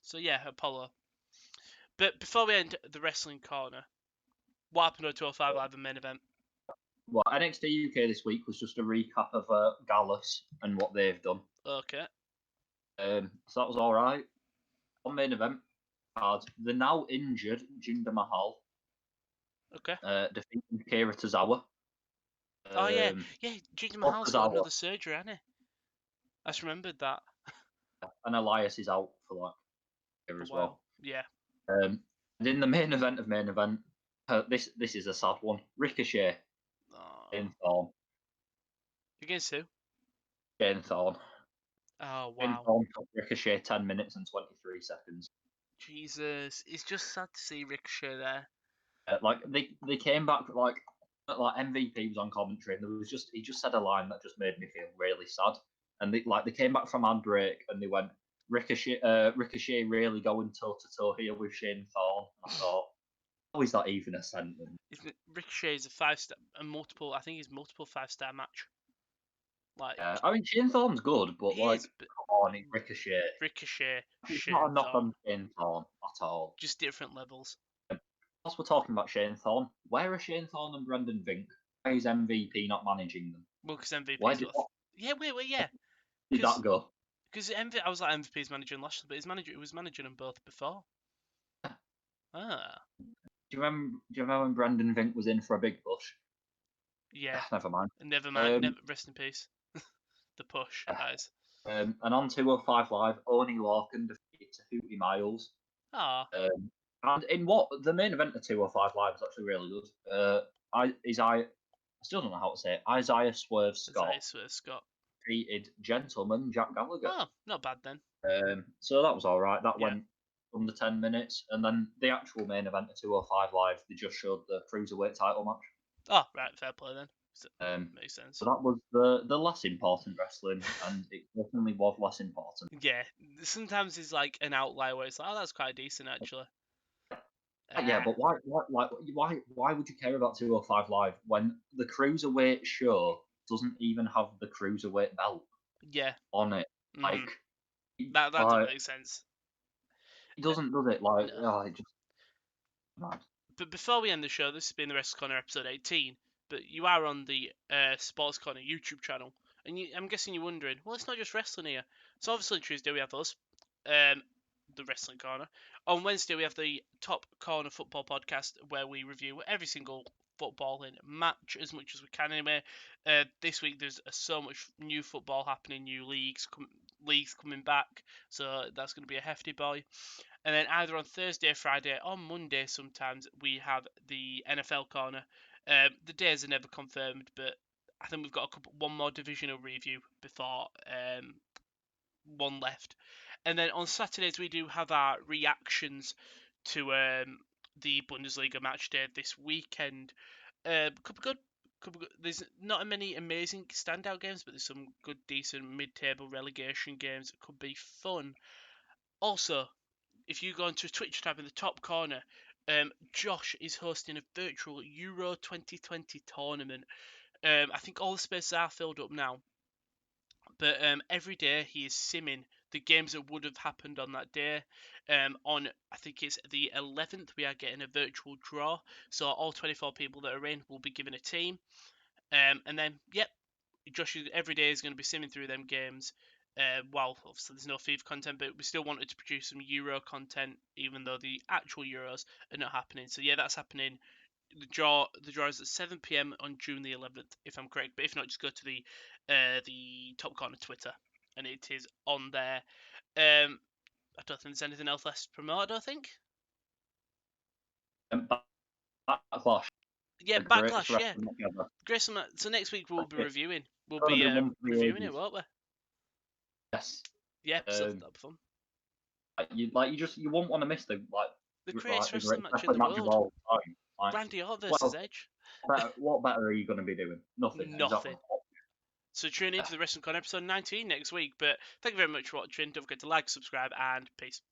So yeah, Apollo. But before we end the wrestling corner, what happened on 205 Live the main event? Well, NXT UK this week was just a recap of Gallus and what they've done. Okay. So that was all right. On main event, had the now injured Jinder Mahal Okay. defeating Kira Tozawa. Oh yeah, yeah. Jinder Both Mahal's got Tozawa another surgery, hasn't he? I just remembered that and Elias is out for like here for a as well. while. Yeah. And in the main event of main event, this is a sad one. Ricochet Oh. in Thorn. Against who? Shane Thorn. Oh Shane wow. Thorn took Ricochet 10 minutes and 23 seconds. Jesus, it's just sad to see Ricochet there. Like they came back like MVP was on commentary, and he just said a line that just made me feel really sad. And they came back from ad break, and they went Ricochet really going toe to toe here with Shane Thorne. And I thought, how is that even a sentence? Isn't it? Ricochet is a 5-star, I think he's multiple 5-star match. Like, I mean, Shane Thorne's good, but he like, is, but come on, it's Ricochet. Ricochet, It's not Shane a knock Thorne, on Shane Thorne at all. just different levels. Whilst we're talking about Shane Thorne, where are Shane Thorne and Brendan Vink? Why is MVP not managing them? Well, because Why MVP's did, what? Yeah, wait, yeah. did that go? Because I was like MVP's managing Lashley, but he was managing them both before. Ah, Do you remember when Brendan Vink was in for a big push? yeah. Never mind. Never mind. Never, rest in peace. The push, Yeah. guys. And on 205 Live, Oney Lorcan defeated Tahuti Miles. Ah, And in what the main event of 205 Live is actually really good. I still don't know how to say it. Isaiah Swerve Scott Scott. defeated Gentleman Jack Gallagher. Oh, not bad then. So that was all right. That Yeah. went under 10 minutes, and then the actual main event of 205 Live, they just showed the cruiserweight title match. Oh, right, fair play then. Makes sense. So that was the less important wrestling, and it definitely was less important. Yeah, sometimes it's like an outlier where it's like, oh, that's quite decent actually. Yeah, but why would you care about 205 Live when the cruiserweight show doesn't even have the cruiserweight belt Yeah, on it? mhm. Like That doesn't make sense. it doesn't, does it? Like, No. oh, it just mad. But before we end the show, this has been the Wrestle Corner episode 18. But you are on the Sports Corner YouTube channel, and I'm guessing you're wondering, well, it's not just wrestling here. So obviously on Tuesday we have us, the Wrestling Corner. On Wednesday we have the Top Corner Football Podcast, where we review every single footballing match as much as we can. Anyway, this week there's so much new football happening, new leagues coming back, so that's going to be a hefty boy. And then either on Thursday, Friday, or Monday sometimes we have the NFL corner. The days are never confirmed, but I think we've got one more divisional review before one left. And then on Saturdays we do have our reactions to the Bundesliga match day this weekend. Could be good. There's not many amazing standout games, but there's some good, decent mid-table relegation games. It could be fun. Also, if you go onto Twitch tab in the top corner, Josh is hosting a virtual Euro 2020 tournament. I think all the spaces are filled up now, but every day he is simming the games that would have happened on that day. On I think it's the 11th, we are getting a virtual draw, so all 24 people that are in will be given a team. And then, yep, Josh every day is going to be simming through them games. While obviously there's no FIFA content, but we still wanted to produce some Euro content, even though the actual Euros are not happening. So yeah, that's happening. The draw is at 7 p.m. on June the 11th, if I'm correct. But if not, just go to the Top Corner Twitter, and it is on there. I don't think there's anything else left to promote. I don't think. Backlash. Yeah, Backlash. Yeah, great. So next week we'll be reviewing. We'll be reviewing it, won't we? Yes. Yeah, so that'll be fun. You won't want to miss the greatest wrestling match in the world. Randy Orton versus Edge. What better are you going to be doing? Nothing. Nothing. So tune in to the Wrestling Con episode 19 next week. But thank you very much for watching. Don't forget to like, subscribe, and peace.